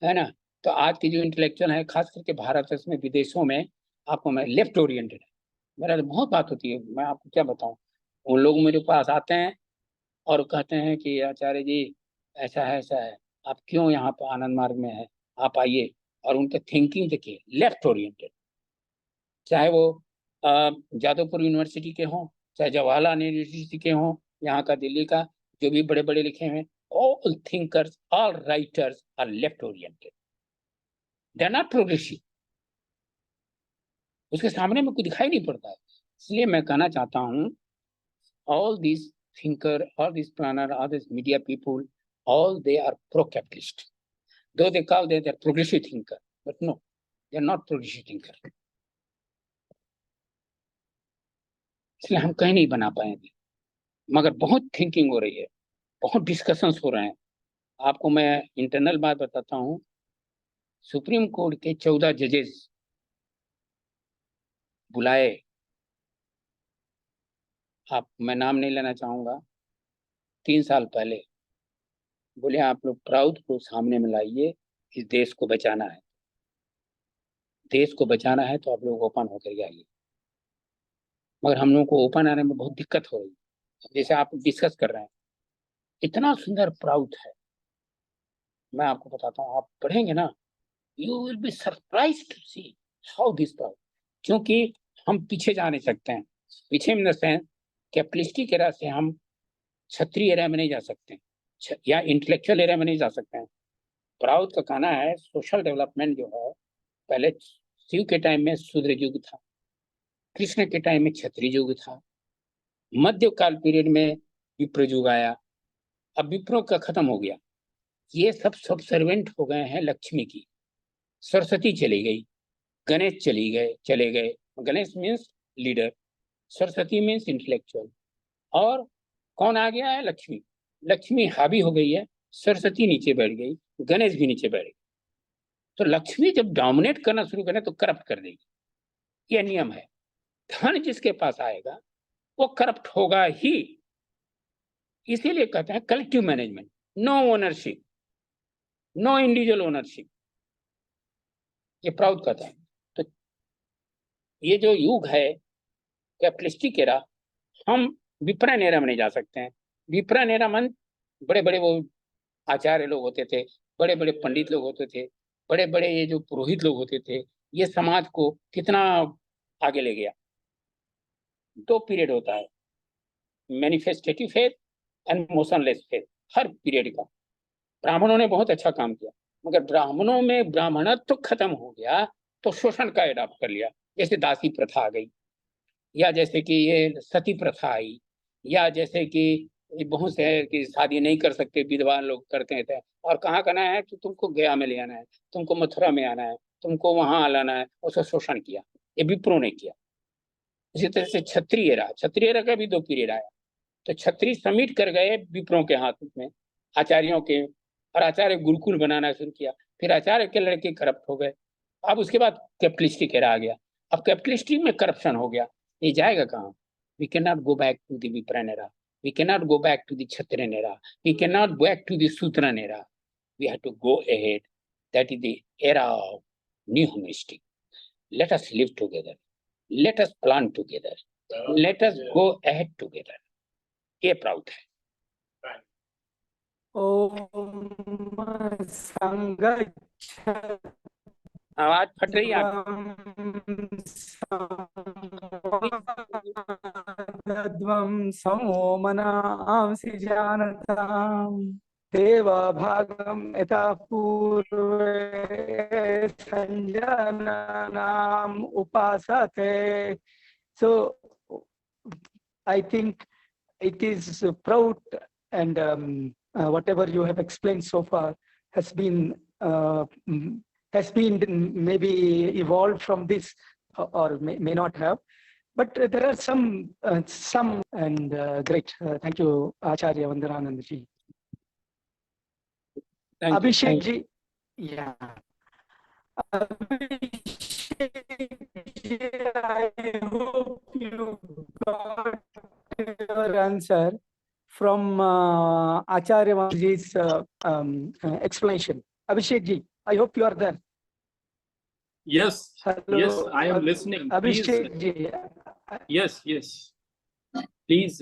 है ना? तो आज की जो इंटेलेक्चुअल है, खास करके भारत में, विदेशों में, आपको मैं लेफ्ट ओरिएंटेड है, मेरा तो बहुत बात होती है, मैं आपको क्या बताऊं। वो लोग मेरे पास आते हैं और कहते हैं कि आचार्य जी ऐसा है ऐसा है, आप क्यों यहाँ पर आनंद मार्ग में है, आप आइए। और उनके थिंकिंग देखिए, लेफ्ट ओरिएंटेड, चाहे वो जादवपुर यूनिवर्सिटी के हों, चाहे जवाहरलाल यूनिवर्सिटी के हों, यहाँ का दिल्ली का, जो भी बड़े बड़े लिखे हैं, all thinkers, all writers are left oriented, they are not progressive. उसके सामने में कुछ दिखाई नहीं पड़ता है। इसलिए मैं कहना चाहता हूँ, all this thinker, all this planner, all this media people, all they are pro-capitalist. Though they call they are progressive thinker, but no, they are not progressive thinker. इसलिए हम कहीं नहीं बना पाएंगे। मगर बहुत थिंकिंग हो रही है, बहुत डिस्कशंस हो रहे हैं। आपको मैं इंटरनल बात बताता हूँ, सुप्रीम कोर्ट के 14 जजेस बुलाए, आप, मैं नाम नहीं लेना चाहूंगा, 3 साल पहले बोले आप लोग प्राउड को सामने में लाइए, इस देश को बचाना है, देश को बचाना है तो आप लोग ओपन होकर आइए। मगर हम लोगों को ओपन आने में बहुत दिक्कत हो रही है। जैसे आप डिस्कस कर रहे हैं, इतना सुंदर प्राउड है, मैं आपको बताता हूँ, आप पढ़ेंगे ना, you will be surprised to see how this PROUT. क्योंकि हम पीछे जा नहीं सकते हैं, पीछे in the sense capitalistic era से हम क्षत्रिय एरा में नहीं जा सकते, या इंटेलेक्चुअल एरा में नहीं जा सकते हैं। प्राउड का कहना है सोशल डेवलपमेंट जो है, पहले शिव के टाइम में शूद्र युग था, कृष्ण के टाइम में क्षत्रिय युग था, मध्यकाल पीरियड में विप्र युग आया, अब विप्रो का खत्म हो गया, ये सब सर्वेंट हो गए हैं लक्ष्मी की। सरस्वती चली गई, गणेश चले गए। Ganesh means leader, Saraswati means intellectual, और कौन आ गया है? लक्ष्मी। लक्ष्मी हावी हो गई है, सरस्वती नीचे बैठ गई, गणेश भी नीचे बैठ गई। तो लक्ष्मी जब डोमिनेट करना शुरू करे तो करप्ट कर देगी, यह नियम है। धन जिसके पास आएगा वो करप्ट होगा ही। इसीलिए कहते हैं collective management, no ownership. No individual ownership, ये प्राउड कहता है। तो ये जो युग है कैपिटलिस्टिक एरा, हम विपणन एरा में नहीं जा सकते हैं। विपणन एरा मन बड़े बड़े वो आचार्य लोग होते थे, बड़े बड़े पंडित लोग होते थे, बड़े बड़े ये जो पुरोहित लोग होते थे, ये समाज को कितना आगे ले गया। दो पीरियड होता है, manifestative faith and motionless faith, हर पीरियड का। ब्राह्मणों ने बहुत अच्छा काम किया, मगर ब्राह्मणों में ब्राह्मणत्व खत्म हो गया तो शोषण का एडॉप्ट कर लिया। जैसे दासी प्रथा आ गई, या जैसे कि ये सती प्रथा आई, या जैसे कि बहुत से है कि शादी नहीं कर सकते, विधवा लोग करते थे। और कहाँ करना है कि तुमको गया में ले आना है, तुमको मथुरा में आना है, तुमको वहां लाना है, उसका शोषण किया। ये विप्रो ने किया। इसी तरह से क्षत्रिय का भी दो पीरियड आया। तो क्षत्रिय समिट कर गए विप्रों के हाथ में, आचार्यों के, और आचार्य गुरुकुल बनाना शुरू किया। फिर आचार्य के लड़के करप्ट हो गए। अब उसके बाद कैपिटलिस्टिक एरा आ गया। अब कैपिटलिस्टिक में करप्शन हो गया, ये जाएगा कहाँ? We can not go back to the Vipran era, we can not go back to the Kshatriyan era, we can not go back to the Shudran era, we have to go ahead. That is the era of new humanistic. Let us live together, let us plan together, let us go ahead together. ये proud है। ओम संगच्छ आवाज फट रही है आप। ध्वं समो मनांसि जानताम् देव भागम यथा पूर्वे संजनानाम उपासते। So I think it is proud, and whatever you have explained so far has been maybe evolved from this, or may not have, but there are some and great. Thank you, Acharya Vandananand ji. Abhishek ji, yeah. I hope you got your answer from Acharya Vanji's explanation. Abhishek ji, I hope you are there. Yes. Hello. Yes, I am listening. Abhishek ji. Yes. Please,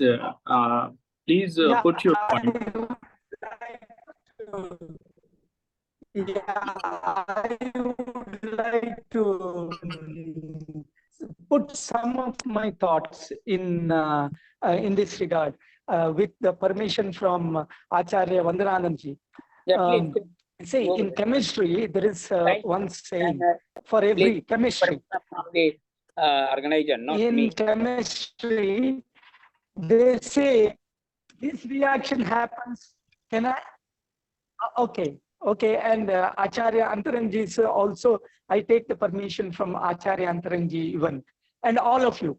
Yeah, put your point. I would like to put some of my thoughts in this regard, with the permission from Acharya Vandananand ji. See, in chemistry, there is one saying for every chemistry. Organizer, not in me. Chemistry, they say this reaction happens. Can I? Okay. And Acharya Antaranji also, I take the permission from Acharya Antaranji even, and all of you.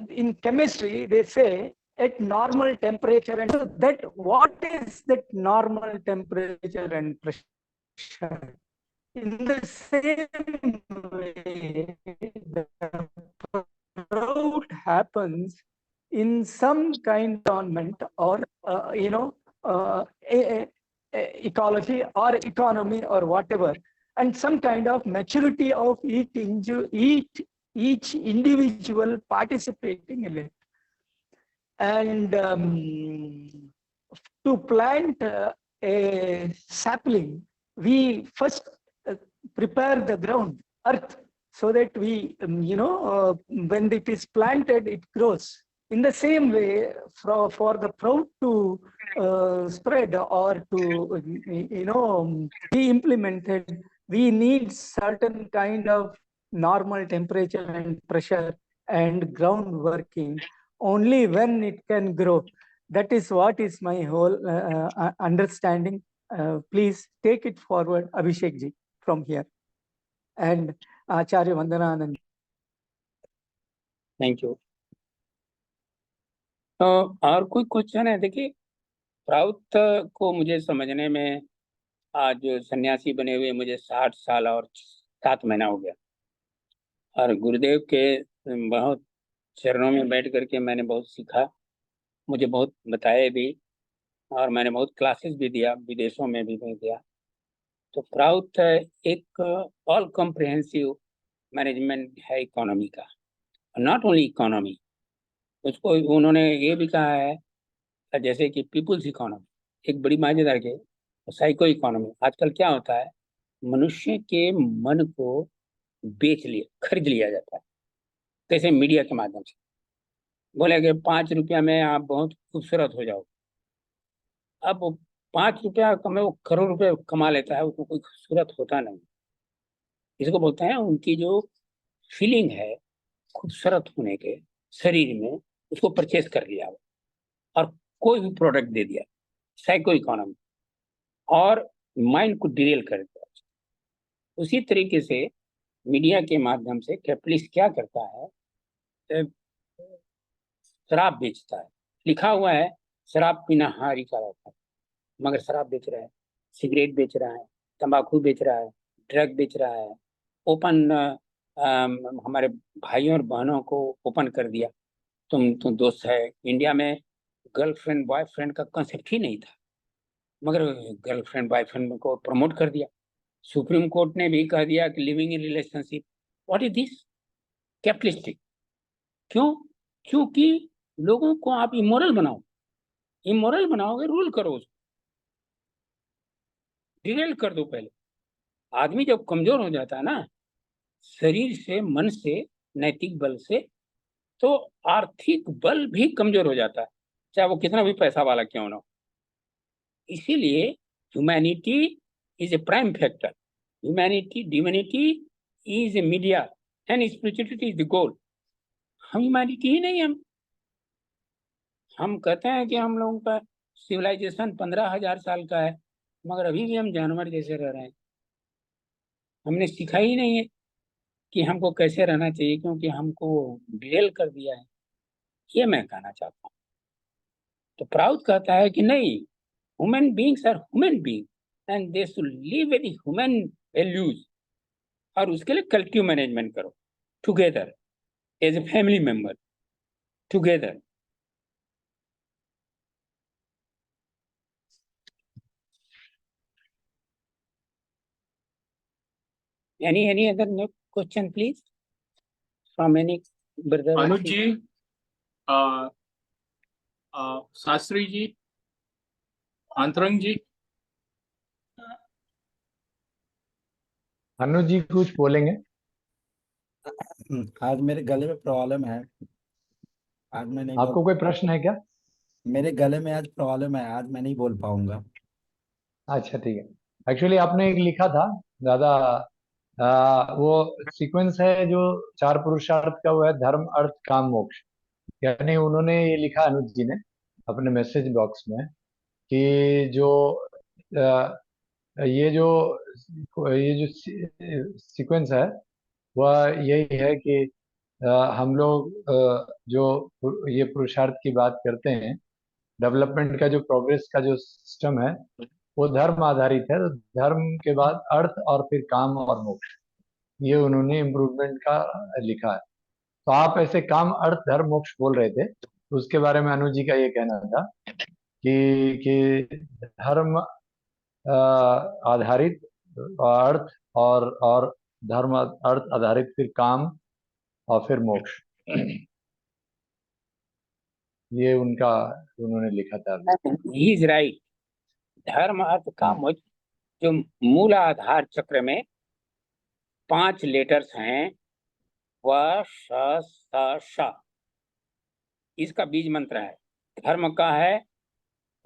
In chemistry, they say at normal temperature, and so that what is that normal temperature and pressure? In the same way, the growth happens in some kind of environment, or ecology or economy or whatever, and some kind of maturity of each individual participating in it. And to plant a sapling, we first prepare the ground, earth, so that we, when it is planted, it grows. In the same way, for the sprout to spread or to, be implemented, we need certain kind of normal temperature and pressure and ground working. Only when it can grow. That is what is my whole understanding. Please take it forward, Abhishek ji, from here. And Acharya Vandananand. Thank you. तो और कोई question है? देखिए, प्राउत को मुझे समझने में आज सन्यासी बने हुए मुझे 60 साल और 7 महीना हो गया, और गुरुदेव के बहुत चरणों में बैठ करके मैंने बहुत सीखा, मुझे बहुत बताए भी, और मैंने बहुत क्लासेस भी दिया, विदेशों में भी मैं दिया। तो प्राउथ एक ऑल कॉम्प्रिहेंसिव मैनेजमेंट है इकोनॉमी का, नॉट ओनली इकोनॉमी। उसको उन्होंने ये भी कहा है जैसे कि पीपुल्स इकोनॉमी एक बड़ी मजेदार के, साइको इकोनॉमी। आजकल क्या होता है, मनुष्य के मन को बेच लिया, खरीद लिया जाता है। कैसे? मीडिया के माध्यम से बोले कि 5 रुपया में आप बहुत खूबसूरत हो जाओ। अब वो 5 रुपया कमे, वो करोड़ रुपए कमा लेता है, उसको कोई खूबसूरत होता नहीं। इसको बोलते हैं उनकी जो फीलिंग है खूबसूरत होने के शरीर में, उसको परचेज कर लिया और कोई भी प्रोडक्ट दे दिया, साइको इकोनॉमी, और माइंड को डिरेल कर दिया। उसी तरीके से मीडिया के माध्यम से कैपिटलिस्ट क्या करता है, शराब बेचता है। लिखा हुआ है शराब पीना हानिकारक है, मगर शराब बेच रहा है, सिगरेट बेच रहा है, तंबाकू बेच रहा है, ड्रग बेच रहा है। ओपन हमारे भाइयों और बहनों को ओपन कर दिया, तुम दोस्त है। इंडिया में गर्लफ्रेंड बॉयफ्रेंड का कंसेप्ट ही नहीं था, मगर गर्लफ्रेंड बॉयफ्रेंड को प्रमोट कर दिया। सुप्रीम कोर्ट ने भी कह दिया कि living in relationship, what is this? Capitalistic. क्यों? क्योंकि लोगों को आप इमोरल बनाओ, इमोरल बनाओगे, रूल करो, उसको डिरेल कर दो। पहले आदमी जब कमजोर हो जाता है ना, शरीर से, मन से, नैतिक बल से, तो आर्थिक बल भी कमजोर हो जाता है, चाहे वो कितना भी पैसा वाला क्यों ना हो। इसीलिए humanity is a prime factor. Humanity, divinity is a media and spirituality is the goal. हम ह्यूमैनिटी ही नहीं। हम कहते हैं कि हम लोगों का सिविलाइजेशन 15,000 साल का है, मगर अभी भी हम जानवर जैसे रह रहे हैं। हमने सीखा ही नहीं है कि हमको कैसे रहना चाहिए, क्योंकि हमको डिरेल कर दिया है। ये मैं कहना चाहता हूँ। तो प्राउड कहता है कि नहीं, human beings are human being and they should live with human values, और उसके लिए कलेक्टिव मैनेजमेंट करो, together as a family member, together. any other question please from any brother? Anuj ji, Shastri ji, Antarang ji. अनुज जी कुछ बोलेंगे? आज मेरे गले में प्रॉब्लम है, आज मैं नहीं आपको कोई प्रश्न है क्या? मेरे गले में आज प्रॉब्लम है, आज मैं नहीं बोल पाऊंगा। अच्छा ठीक है। एक्चुअली आपने एक लिखा था दादा, वो सीक्वेंस है जो 4 पुरुषार्थ का, वो है धर्म अर्थ काम मोक्ष। यानी उन्होंने ये लिखा अनुज जी ने अपने मैसेज बॉक्स में कि जो अ, ये जो सीक्वेंस है वह यही है कि हम लोग जो ये पुरुषार्थ की बात करते हैं, डेवलपमेंट का जो प्रोग्रेस का जो सिस्टम है वो धर्म आधारित है। तो धर्म के बाद अर्थ और फिर काम और मोक्ष, ये उन्होंने इम्प्रूवमेंट का लिखा है। तो आप ऐसे काम अर्थ धर्म मोक्ष बोल रहे थे, तो उसके बारे में अनुज जी का ये कहना था कि धर्म आधारित अर्थ, और धर्म अर्थ आधारित फिर काम और फिर मोक्ष, ये उनका उन्होंने लिखा था। He is right. धर्म अर्थ काम मोक्ष, जो मूल आधार चक्र में 5 लेटर्स हैं, वह श स श, इसका बीज मंत्र है। धर्म का है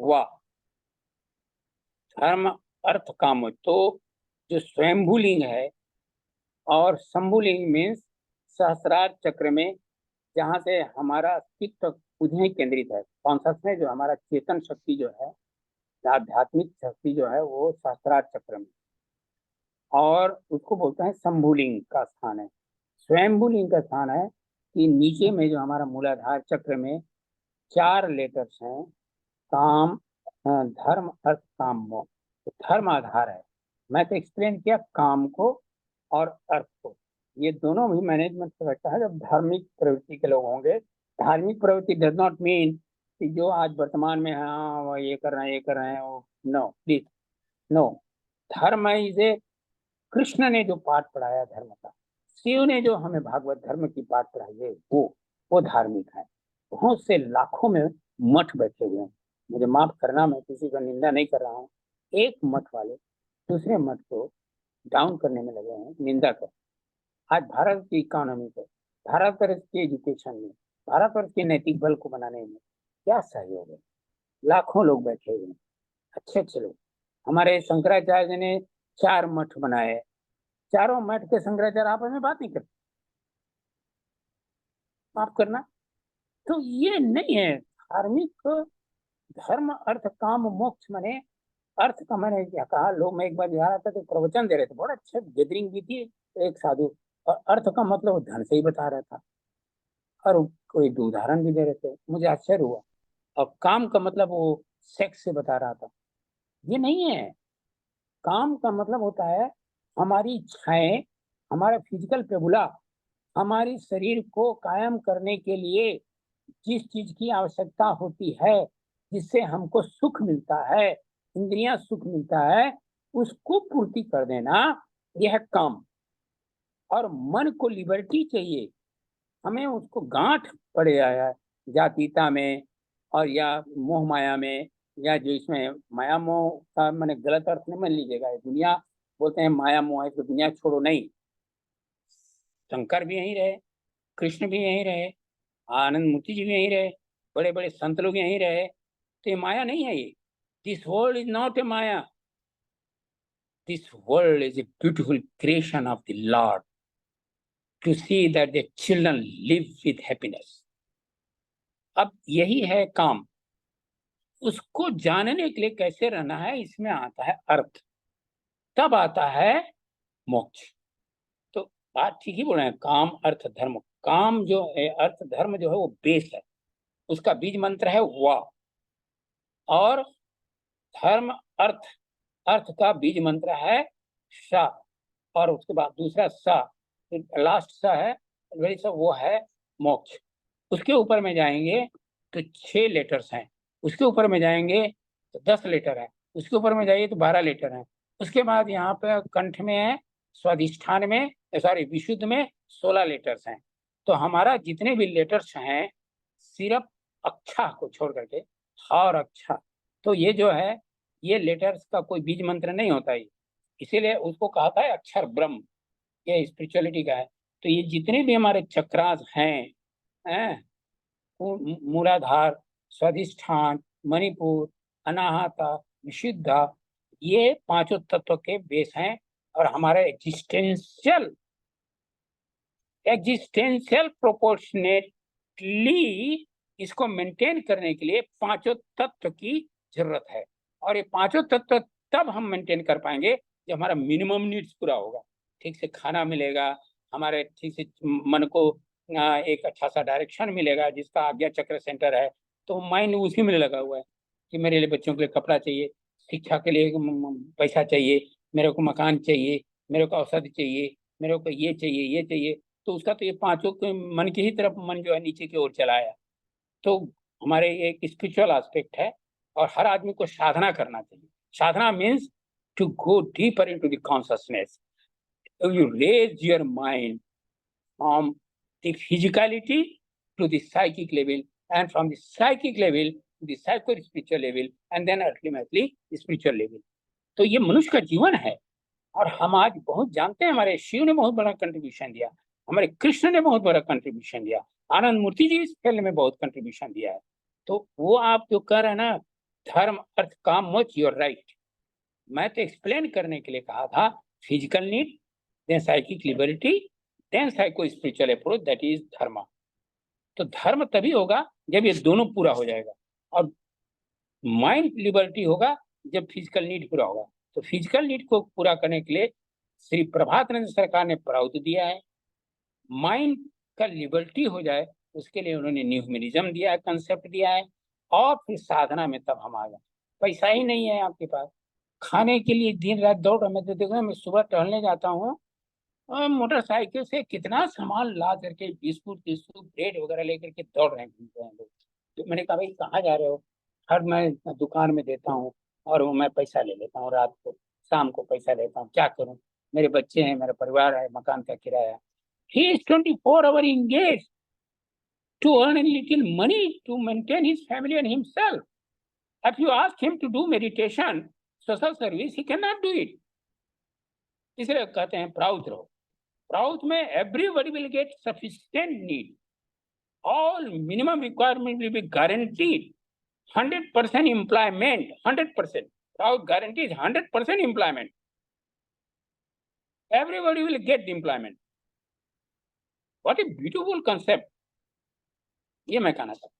व, धर्म अर्थ काम मोक्ष। तो जो स्वयंभूलिंग है, और शंभुलिंग मीन्स सहस्रार चक्र में, जहाँ से हमारा अस्तित्व उधर केंद्रित है। कॉन्शसनेस जो हमारा चेतन शक्ति जो है, आध्यात्मिक शक्ति जो है, वो सहस्रार चक्र में, और उसको बोलते हैं शंभुलिंग का स्थान है। स्वयंभूलिंग का स्थान है कि नीचे में जो हमारा मूलाधार चक्र में 4 लेटर्स हैं, काम, धर्म अर्थ काम मोक्ष। तो धर्म आधार है। मैं तो एक्सप्लेन किया काम को और अर्थ को, ये दोनों भी मैनेजमेंट से बैठता है। जब धार्मिक प्रवृत्ति के लोग होंगे, धार्मिक प्रवृत्ति डज नॉट मीन कि जो आज वर्तमान में हाँ वो ये कर रहे हैं, ये कर रहे हैं, वो नो, प्लीज नो। धर्म इज ए, कृष्ण ने जो पाठ पढ़ाया धर्म का, शिव ने जो हमें भागवत धर्म की पाठ पढ़ाई है, वो धार्मिक है। बहुत से लाखों में मठ बैठे हुए हैं, मुझे माफ करना, मैं किसी का निंदा नहीं कर रहा हूँ। एक मठ वाले दूसरे मठ को डाउन करने में लगे हैं, निंदा कर। आज भारत की इकोनॉमी को, भारत वर्ष के एजुकेशन में, भारत वर्ष के नैतिक बल को बनाने में क्या सहयोग है? लाखों लोग बैठे हुए हैं, अच्छे अच्छे लोग। हमारे शंकराचार्य ने 4 मठ बनाए, चारों मठ के शंकराचार्य आपस में बात नहीं करते, माफ करना। तो ये नहीं है धार्मिक। धर्म अर्थ काम मोक्ष, माने अर्थ का, मैंने क्या कहा, लोग, मैं एक बार जा रहा था तो प्रवचन दे रहे थे, बड़ा अच्छा गैदरिंग भी थी, एक साधु, और अर्थ का मतलब वो धन से ही बता रहा था, और कोई उदाहरण भी दे रहे थे, मुझे आश्चर्य हुआ। और काम का मतलब वो सेक्स से बता रहा था, ये नहीं है। काम का मतलब होता है हमारी इच्छाएं, हमारा फिजिकल पेबुला, हमारी शरीर को कायम करने के लिए जिस चीज की आवश्यकता होती है, जिससे हमको सुख मिलता है, इंद्रियां सुख मिलता है, उसको पूर्ति कर देना, यह है काम। और मन को लिबर्टी चाहिए, हमें उसको गांठ पड़े आया है जातीयता में, और या मोह माया में, या जो इसमें माया मोह का मैंने गलत अर्थ नहीं मान लीजिएगा, दुनिया बोलते हैं माया मोह है तो दुनिया छोड़ो, नहीं। शंकर भी यहीं रहे, कृष्ण भी यहीं रहे, आनंद मूर्ति जी भी यहीं रहे, बड़े बड़े संत लोग यहीं रहे। तो ये माया नहीं है, ये this world is not a maya, this world is a beautiful creation of the lord, to see that the children live with happiness. अब यही है काम, उसको जानने के लिए कैसे रहना है, इसमें आता है अर्थ, तब आता है मोक्ष। तो बात ठीक ही बोल रहे हैं, काम अर्थ धर्म। काम जो है, अर्थ धर्म जो है वो बेस है, उसका बीज मंत्र है वाह, और धर्म अर्थ, अर्थ का बीज मंत्र है सा, और उसके बाद दूसरा सा, लास्ट सा है, वेरी सा, वो है मोक्ष। उसके ऊपर में जाएंगे तो 6 लेटर्स हैं, उसके ऊपर में जाएंगे तो 10 लेटर है, उसके ऊपर में जाइए तो 12 लेटर है। उसके बाद यहाँ पे कंठ में है, स्वाधिष्ठान में, सॉरी विशुद्ध में 16 लेटर्स हैं। तो हमारा जितने भी लेटर्स हैं, सिर्फ अक्षा को छोड़ करके, और अक्षा, तो ये जो है, ये लेटर्स का कोई बीज मंत्र नहीं होता है, इसीलिए उसको कहा था अक्षर ब्रह्म, ये स्पिरिचुअलिटी का है। तो ये जितने भी हमारे चक्रास हैं, मूलाधार, स्वाधिष्ठान, मणिपुर, अनाहता, विशुद्धा, ये पांचों तत्व के बेस हैं। और हमारा एग्जिस्टेंशियल प्रोपोर्शनेटली इसको मेंटेन करने के लिए पांचों तत्व की जरूरत है। और ये पांचों तत्व तब हम मेंटेन कर पाएंगे जब हमारा मिनिमम नीड्स पूरा होगा, ठीक से खाना मिलेगा, हमारे ठीक से मन को एक अच्छा सा डायरेक्शन मिलेगा, जिसका आज्ञा चक्र सेंटर है। तो माइंड उसी में लगा हुआ है कि मेरे लिए बच्चों के लिए कपड़ा चाहिए, शिक्षा के लिए पैसा चाहिए, मेरे को मकान चाहिए, मेरे को औषधि चाहिए, मेरे को ये चाहिए, ये चाहिए। तो उसका तो ये पांचों के मन की ही तरफ मन जो है नीचे की ओर चला है। तो हमारे एक स्पिरिचुअल एस्पेक्ट है, और हर आदमी को साधना करना चाहिए। Sadhana means to go deeper into the consciousness, you raise your mind from the physicality to the psychic level, and from the psychic level to the psycho spiritual level, and then ultimately spiritual level. तो ये मनुष्य का जीवन है। और हम आज बहुत जानते हैं, हमारे शिव ने बहुत बड़ा कंट्रीब्यूशन दिया, हमारे कृष्ण ने बहुत बड़ा कंट्रीब्यूशन दिया, आनंद मूर्ति जी इस फील्ड में बहुत कंट्रीब्यूशन दिया है। तो वो आप जो कह रहे हैं ना, धर्म अर्थ काम मोक्ष, यूर राइट। मैं तो एक्सप्लेन करने के लिए कहा था, physical need, then psychic liberty, then psycho spiritual approach, that is dharma. तो धर्म तभी होगा जब ये दोनों पूरा हो जाएगा, और माइंड लिबर्टी होगा जब फिजिकल नीड पूरा होगा। तो फिजिकल नीड को पूरा करने के लिए श्री प्रभातानंद सरकार ने प्रावधान दिया है। माइंड का लिबर्टी हो जाए उसके लिए उन्होंने न्यूमरिज्म दिया है, कंसेप्ट दिया है। और फिर साधना में तब हम आ गए। पैसा ही नहीं है आपके पास, खाने के लिए दिन रात दौड़ रहे। मैं तो देखो, मैं सुबह टहलने जाता हूँ और मोटरसाइकिल से कितना सामान ला करके, बिस्कुट बिस्कुट ब्रेड वगैरह लेकर के दौड़ रहे हैं लोग। तो मैंने कहा, भाई कहाँ जा रहे हो? हर मैं दुकान में देता हूँ और वो मैं पैसा ले लेता हूँ रात को, शाम को पैसा देता हूँ, क्या करूँ, मेरे बच्चे हैं, मेरा परिवार है, मकान का किराया है। He is 24 hours engaged to earn a little money to maintain his family and himself. If you ask him to do meditation, social service, he cannot do it. इसलिए कहते हैं प्राउड रहो। प्राउड में everybody will get sufficient need. All minimum requirement will be guaranteed. 100% employment, 100%. Proud guarantees 100% employment. Everybody will get the employment. What a beautiful concept. ये मैं कहना चाहता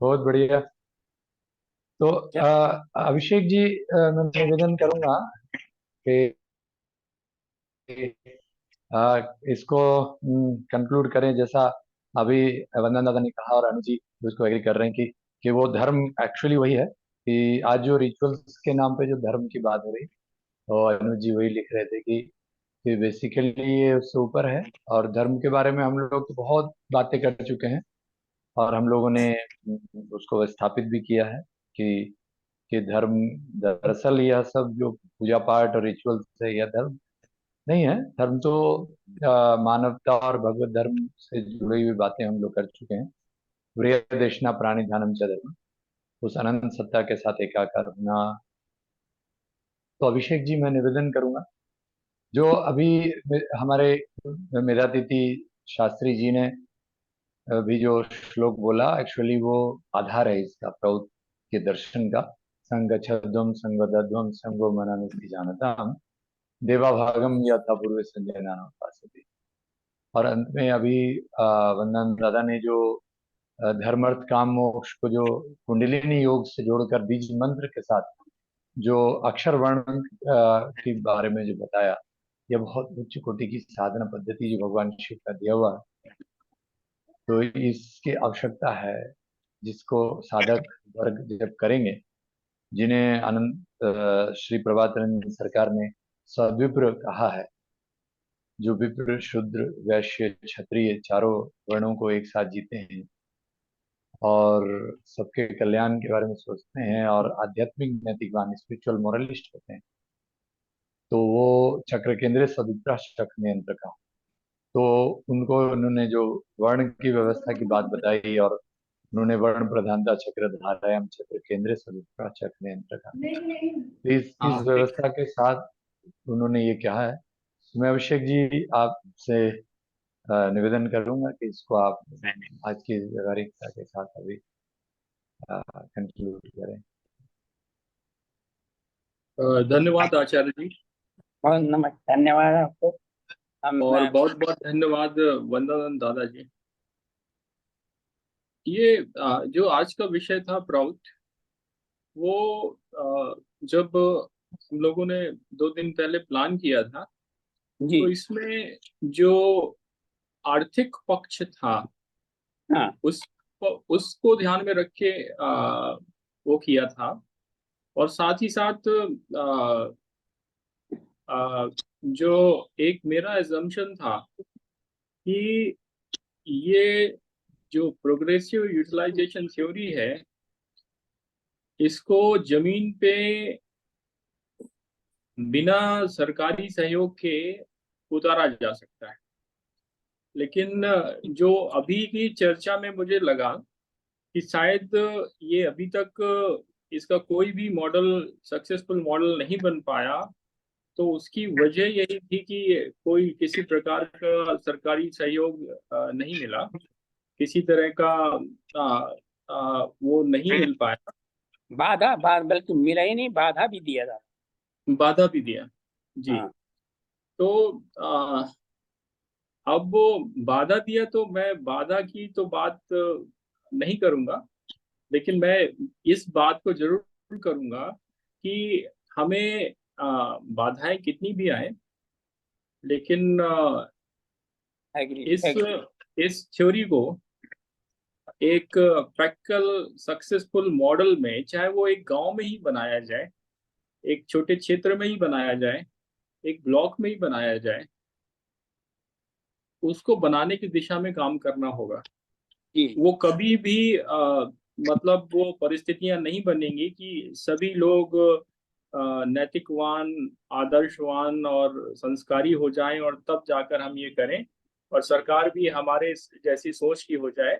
बहुत बढ़िया। तो अभिषेक जी, मैं निवेदन करूंगा कि इसको कंक्लूड करें। जैसा अभी वंदन दादा ने कहा और अनु जी उसको एग्री कर रहे हैं कि वो धर्म एक्चुअली वही है कि आज जो रिचुअल्स के नाम पे जो धर्म की बात हो रही, तो अनु जी वही लिख रहे थे कि बेसिकली ये उससे ऊपर है। और धर्म के बारे में हम लोग तो बहुत बातें कर चुके हैं और हम लोगों ने उसको स्थापित भी किया है कि धर्म दरअसल यह सब जो पूजा पाठ और रिचुअल्स है यह धर्म नहीं है। धर्म तो मानवता और भगवत धर्म से जुड़ी हुई बातें हम लोग कर चुके हैं। प्रियदेशना प्राणी ध्यानम च धर्म, उस अनंत सत्ता के साथ एकाकार होना। तो अभिषेक जी, मैं निवेदन करूंगा जो अभी हमारे मेधातिथि शास्त्री जी ने अभी जो श्लोक बोला, एक्चुअली वो आधार है इसका प्रौत के दर्शन का। संग छद्वम संगदध्वम संगो मनानुस्ति जानताम देवा भागम यथा पूर्व संजय नाम उपासते। और अंत में अभी वंदन दादा ने जो धर्म अर्थ काम मोक्ष को जो कुंडलिनी योग से जोड़कर बीज मंत्र के साथ जो अक्षर वर्ण के बारे में जो बताया, यह बहुत उच्च कोटि की साधना पद्धति जो भगवान शिव का दिया हुआ है। तो इसकी आवश्यकता है जिसको साधक वर्ग जब करेंगे, जिन्हें अनंत श्री प्रभातरंजन सरकार ने सद्विप्र कहा है, जो विप्र शूद्र वैश्य क्षत्रिय चारों वर्णों को एक साथ जीते हैं और सबके कल्याण के बारे में सोचते हैं और आध्यात्मिक नैतिकवान स्पिरिचुअल मोरलिस्ट होते हैं, तो वो चक्र केंद्रित सदुत्रा चक्र नियंत्र का। तो उनको उन्होंने जो वर्ण की व्यवस्था की बात बताई और उन्होंने वर्ण प्रधानता चक्र धारायाम चक्र केंद्रित सदुत्रा चक्र नियंत्र का इस व्यवस्था के साथ उन्होंने ये कहा है। मैं अभिषेक जी आपसे निवेदन करूंगा कि इसको आप आज की व्यवहारिकता के साथ अभी कंक्लूड करें। धन्यवाद आचार्य जी, बहुत धन्यवाद आपको। और बहुत बहुत धन्यवाद वंदन दादा जी। ये जो आज का विषय था प्राउड, वो जब हम लोगों ने 2 दिन पहले प्लान किया था, तो इसमें जो आर्थिक पक्ष था उसको ध्यान में रख के वो किया था। और साथ ही साथ जो एक मेरा एजम्पशन था कि ये जो प्रोग्रेसिव यूटिलाइजेशन थ्योरी है, इसको जमीन पे बिना सरकारी सहयोग के उतारा जा सकता है। लेकिन जो अभी की चर्चा में मुझे लगा कि शायद ये अभी तक इसका कोई भी मॉडल सक्सेसफुल मॉडल नहीं बन पाया, तो उसकी वजह यही थी कि कोई किसी प्रकार का सरकारी सहयोग नहीं मिला, किसी तरह का वो नहीं मिल पाया। बाधा बल्कि मिला ही नहीं, बाधा भी दिया था, बाधा भी दिया जी। तो अब वो बाधा दिया, तो मैं बाधा की तो बात नहीं करूंगा, लेकिन मैं इस बात को जरूर करूंगा कि हमें बाधाएं कितनी भी आए, लेकिन इस थ्योरी को एक प्रैक्टिकल सक्सेसफुल मॉडल में, चाहे वो एक गांव में ही बनाया जाए, एक छोटे क्षेत्र में ही बनाया जाए, एक ब्लॉक में ही बनाया जाए, उसको बनाने की दिशा में काम करना होगा। वो कभी भी मतलब वो परिस्थितियां नहीं बनेंगी कि सभी लोग नैतिकवान, आदर्शवान और संस्कारी हो जाएं और तब जाकर हम ये करें, और सरकार भी हमारे जैसी सोच की हो जाए,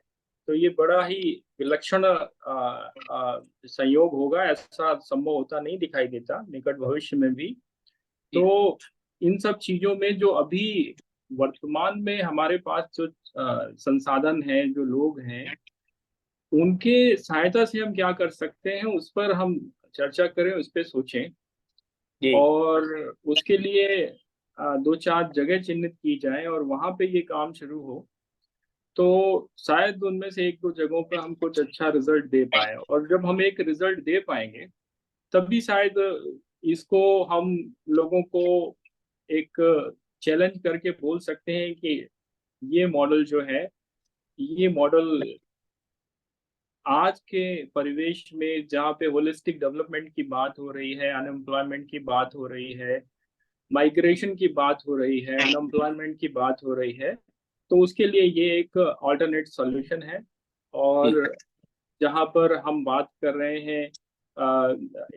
तो ये बड़ा ही विलक्षण संयोग होगा। ऐसा संभव होता नहीं दिखाई देता निकट भविष्य में भी। तो इन सब चीजों में जो अभी वर्तमान में हमारे पास जो संसाधन हैं, जो लोग हैं, उनके सहायता से हम क्या कर सकते हैं, उस पर हम चर्चा करें, उस पर सोचें, जी और उसके लिए दो चार जगह चिन्हित की जाए और वहां पे ये काम शुरू हो, तो शायद उनमें से एक दो जगहों पर हम कुछ अच्छा रिजल्ट दे पाए। और जब हम एक रिजल्ट दे पाएंगे, तभी शायद इसको हम लोगों को एक चैलेंज करके बोल सकते हैं कि ये मॉडल जो है, ये मॉडल आज के परिवेश में जहाँ पे होलिस्टिक डेवलपमेंट की बात हो रही है, अनएम्प्लॉयमेंट की बात हो रही है, माइग्रेशन की बात हो रही है, अनएम्प्लॉयमेंट की बात हो रही है, तो उसके लिए ये एक ऑल्टरनेट सॉल्यूशन है। और जहाँ पर हम बात कर रहे हैं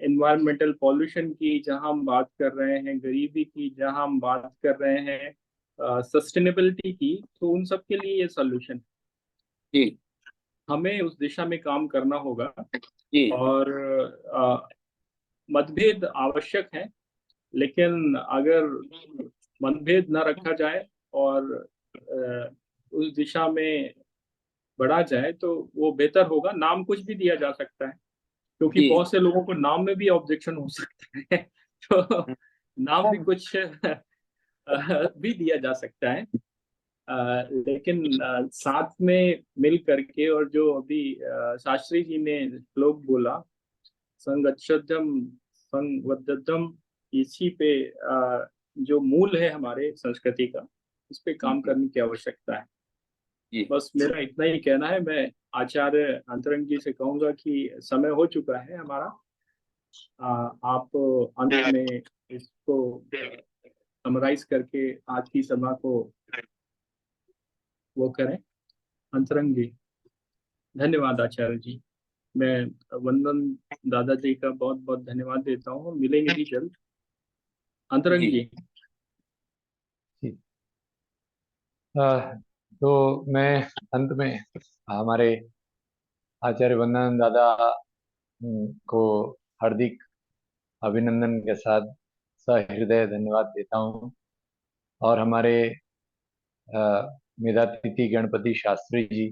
इन्वायरमेंटल पॉल्यूशन की, जहाँ हम बात कर रहे हैं गरीबी की, जहाँ हम बात कर रहे हैं सस्टेनेबिलिटी की, तो उन सब के लिए ये सॉल्यूशन। जी हमें उस दिशा में काम करना होगा। जी और मतभेद आवश्यक है, लेकिन अगर मतभेद न रखा जाए और उस दिशा में बढ़ा जाए, तो वो बेहतर होगा। नाम कुछ भी दिया जा सकता है, क्योंकि जी बहुत से लोगों को नाम में भी ऑब्जेक्शन हो सकता है। तो नाम भी कुछ भी दिया जा सकता है। लेकिन साथ में मिल करके, और जो अभी शास्त्री जी ने श्लोक बोला, संगच्छध्यम संवद्धतम, इसी पे जो मूल है हमारे संस्कृति का, इस पे काम करने की आवश्यकता है। जी बस मेरा इतना ही कहना है। मैं आचार्य अंतरंग जी से कहूंगा कि समय हो चुका है हमारा। आप अंत में इसको समराइज करके आज की सभा को वो करें। अंतरंग जी। धन्यवाद आचार्य जी। मैं वंदन दादाजी का बहुत बहुत धन्यवाद देता हूँ। मिलेंगे भी जल्द। अंतरंग जी जी। तो मैं अंत में हमारे आचार्य वंदन दादा को हार्दिक अभिनंदन के साथ सहृदय धन्यवाद देता हूँ। और हमारे मेधातिथि गणपति शास्त्री जी,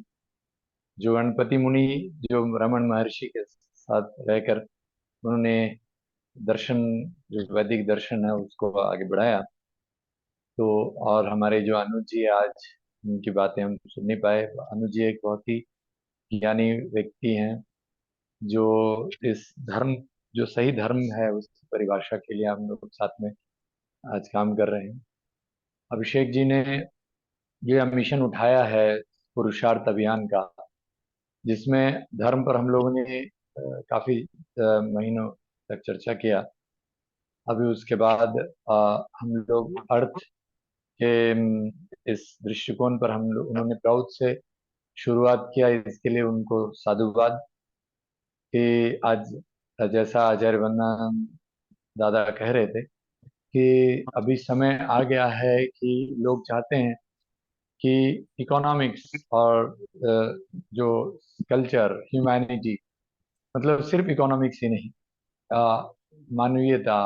जो गणपति मुनि, जो रमन महर्षि के साथ रहकर उन्होंने दर्शन, जो वैदिक दर्शन है, उसको आगे बढ़ाया। तो और हमारे जो अनुज जी, आज उनकी बातें हम सुन नहीं पाए। अनुज जी एक बहुत ही ज्ञानी व्यक्ति हैं, जो इस धर्म, जो सही धर्म है, उसकी परिभाषा के लिए हम लोग साथ में आज काम कर रहे हैं। अभिषेक जी ने ये मिशन उठाया है पुरुषार्थ अभियान का, जिसमें धर्म पर हम लोगों ने काफी महीनों तक चर्चा किया। अभी उसके बाद हम लोग अर्थ के इस दृष्टिकोण पर हम लोग, उन्होंने प्राउड से शुरुआत किया, इसके लिए उनको साधुवाद। कि आज जैसा आचार्य वंदना दादा कह रहे थे कि अभी समय आ गया है कि लोग चाहते हैं कि इकोनॉमिक्स और जो कल्चर, ह्यूमैनिटी, मतलब सिर्फ इकोनॉमिक्स ही नहीं, मानवीयता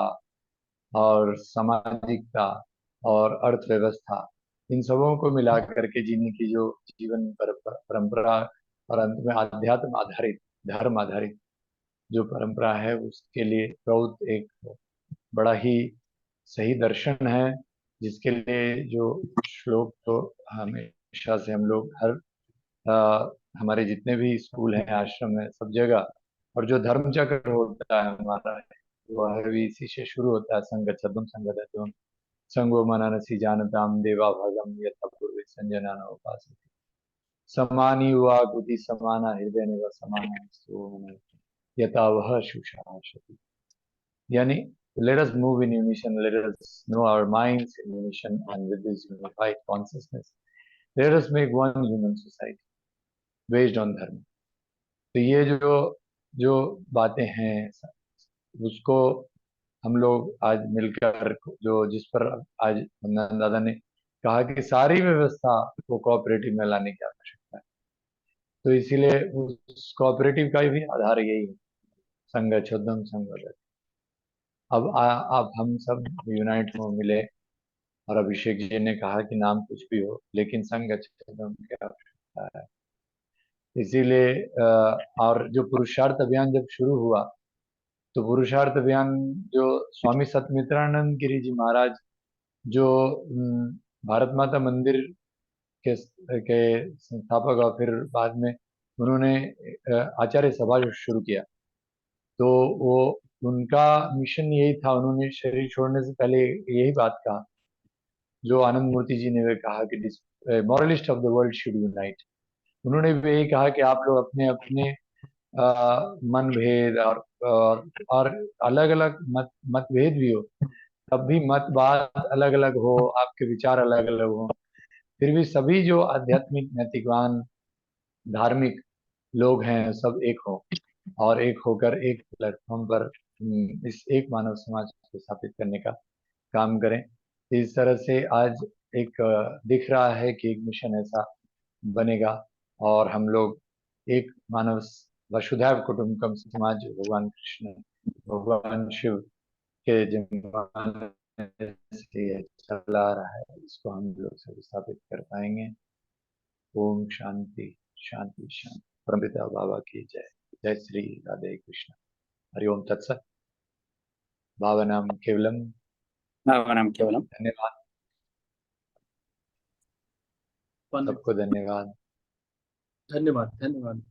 और सामाजिकता और अर्थव्यवस्था, इन सबों को मिला करके जीने की जो जीवन परंपरा, और अंत में आध्यात्म आधारित, धर्म आधारित जो परंपरा है, उसके लिए बहुत एक बड़ा ही सही दर्शन है। जिसके लिए जो श्लोक तो हमेशा से हम लोग हर हमारे जितने भी स्कूल हैं, आश्रम है, सब जगह, और जो धर्म चक्र होता है हमारा, वह भी इसी से शुरू होता है। संगच्छध्वम संगतत्वम संगो मननसि जानताम देवा भगम यथा पूर्वे संजनान उपासते समानी वागुति समाना हृदय निव समाना सोमन यथा वह शुशाशति। यानी let us move in unison, let us know our minds in unison, and with this unified consciousness, let us make one human society based on dharma. तो ये जो जो बातें हैं उसको हम लोग आज मिलकर जो जिस पर आज नंदन दादा ने कहा कि सारी व्यवस्था को कोऑपरेटिव में लाने की आवश्यकता है, तो इसीलिए उस कोऑपरेटिव का भी आधार यही है, संघ छोदम संघ। अब हम सब यूनाइट हो मिले, और अभिषेक जी ने कहा कि नाम कुछ भी हो लेकिन संघ छोदम की आवश्यकता है। इसीलिए और जो पुरुषार्थ अभियान जब शुरू हुआ तो पुरुषार्थ अभियान जो स्वामी सतमित्रानंद गिरी जी महाराज जो भारत माता मंदिर के संस्थापक और फिर बाद में उन्होंने आचार्य सभा जो शुरू किया, तो वो उनका मिशन यही था। उन्होंने शरीर छोड़ने से पहले यही बात कहा जो आनंद मूर्ति जी ने भी कहा कि moralist of the world should unite. उन्होंने भी यही कहा कि आप लोग अपने अपने मन भेद और अलग अलग मतभेद भी हो, तब भी मतवाद अलग अलग हो, आपके विचार अलग अलग हो, फिर भी सभी जो आध्यात्मिक नैतिकवान धार्मिक लोग हैं सब एक हो, और एक होकर एक प्लेटफॉर्म पर इस एक मानव समाज को स्थापित करने का काम करें। इस तरह से आज एक दिख रहा है कि एक मिशन ऐसा बनेगा, और हम लोग एक मानव वसुधैव कुटुंबकम समाज भगवान कृष्ण भगवान शिव के जमाने से ये चला आ रहा है, इसको हम लोग सब स्थापित कर पाएंगे। ओम शांति शांति शांति। परमपिता बाबा की जय। जय श्री राधे कृष्ण। हरिओम तत्सत। भावनाम केवलम। भावनाम केवलम। धन्यवाद सबको, धन्यवाद। धन्यवाद धन्यवाद।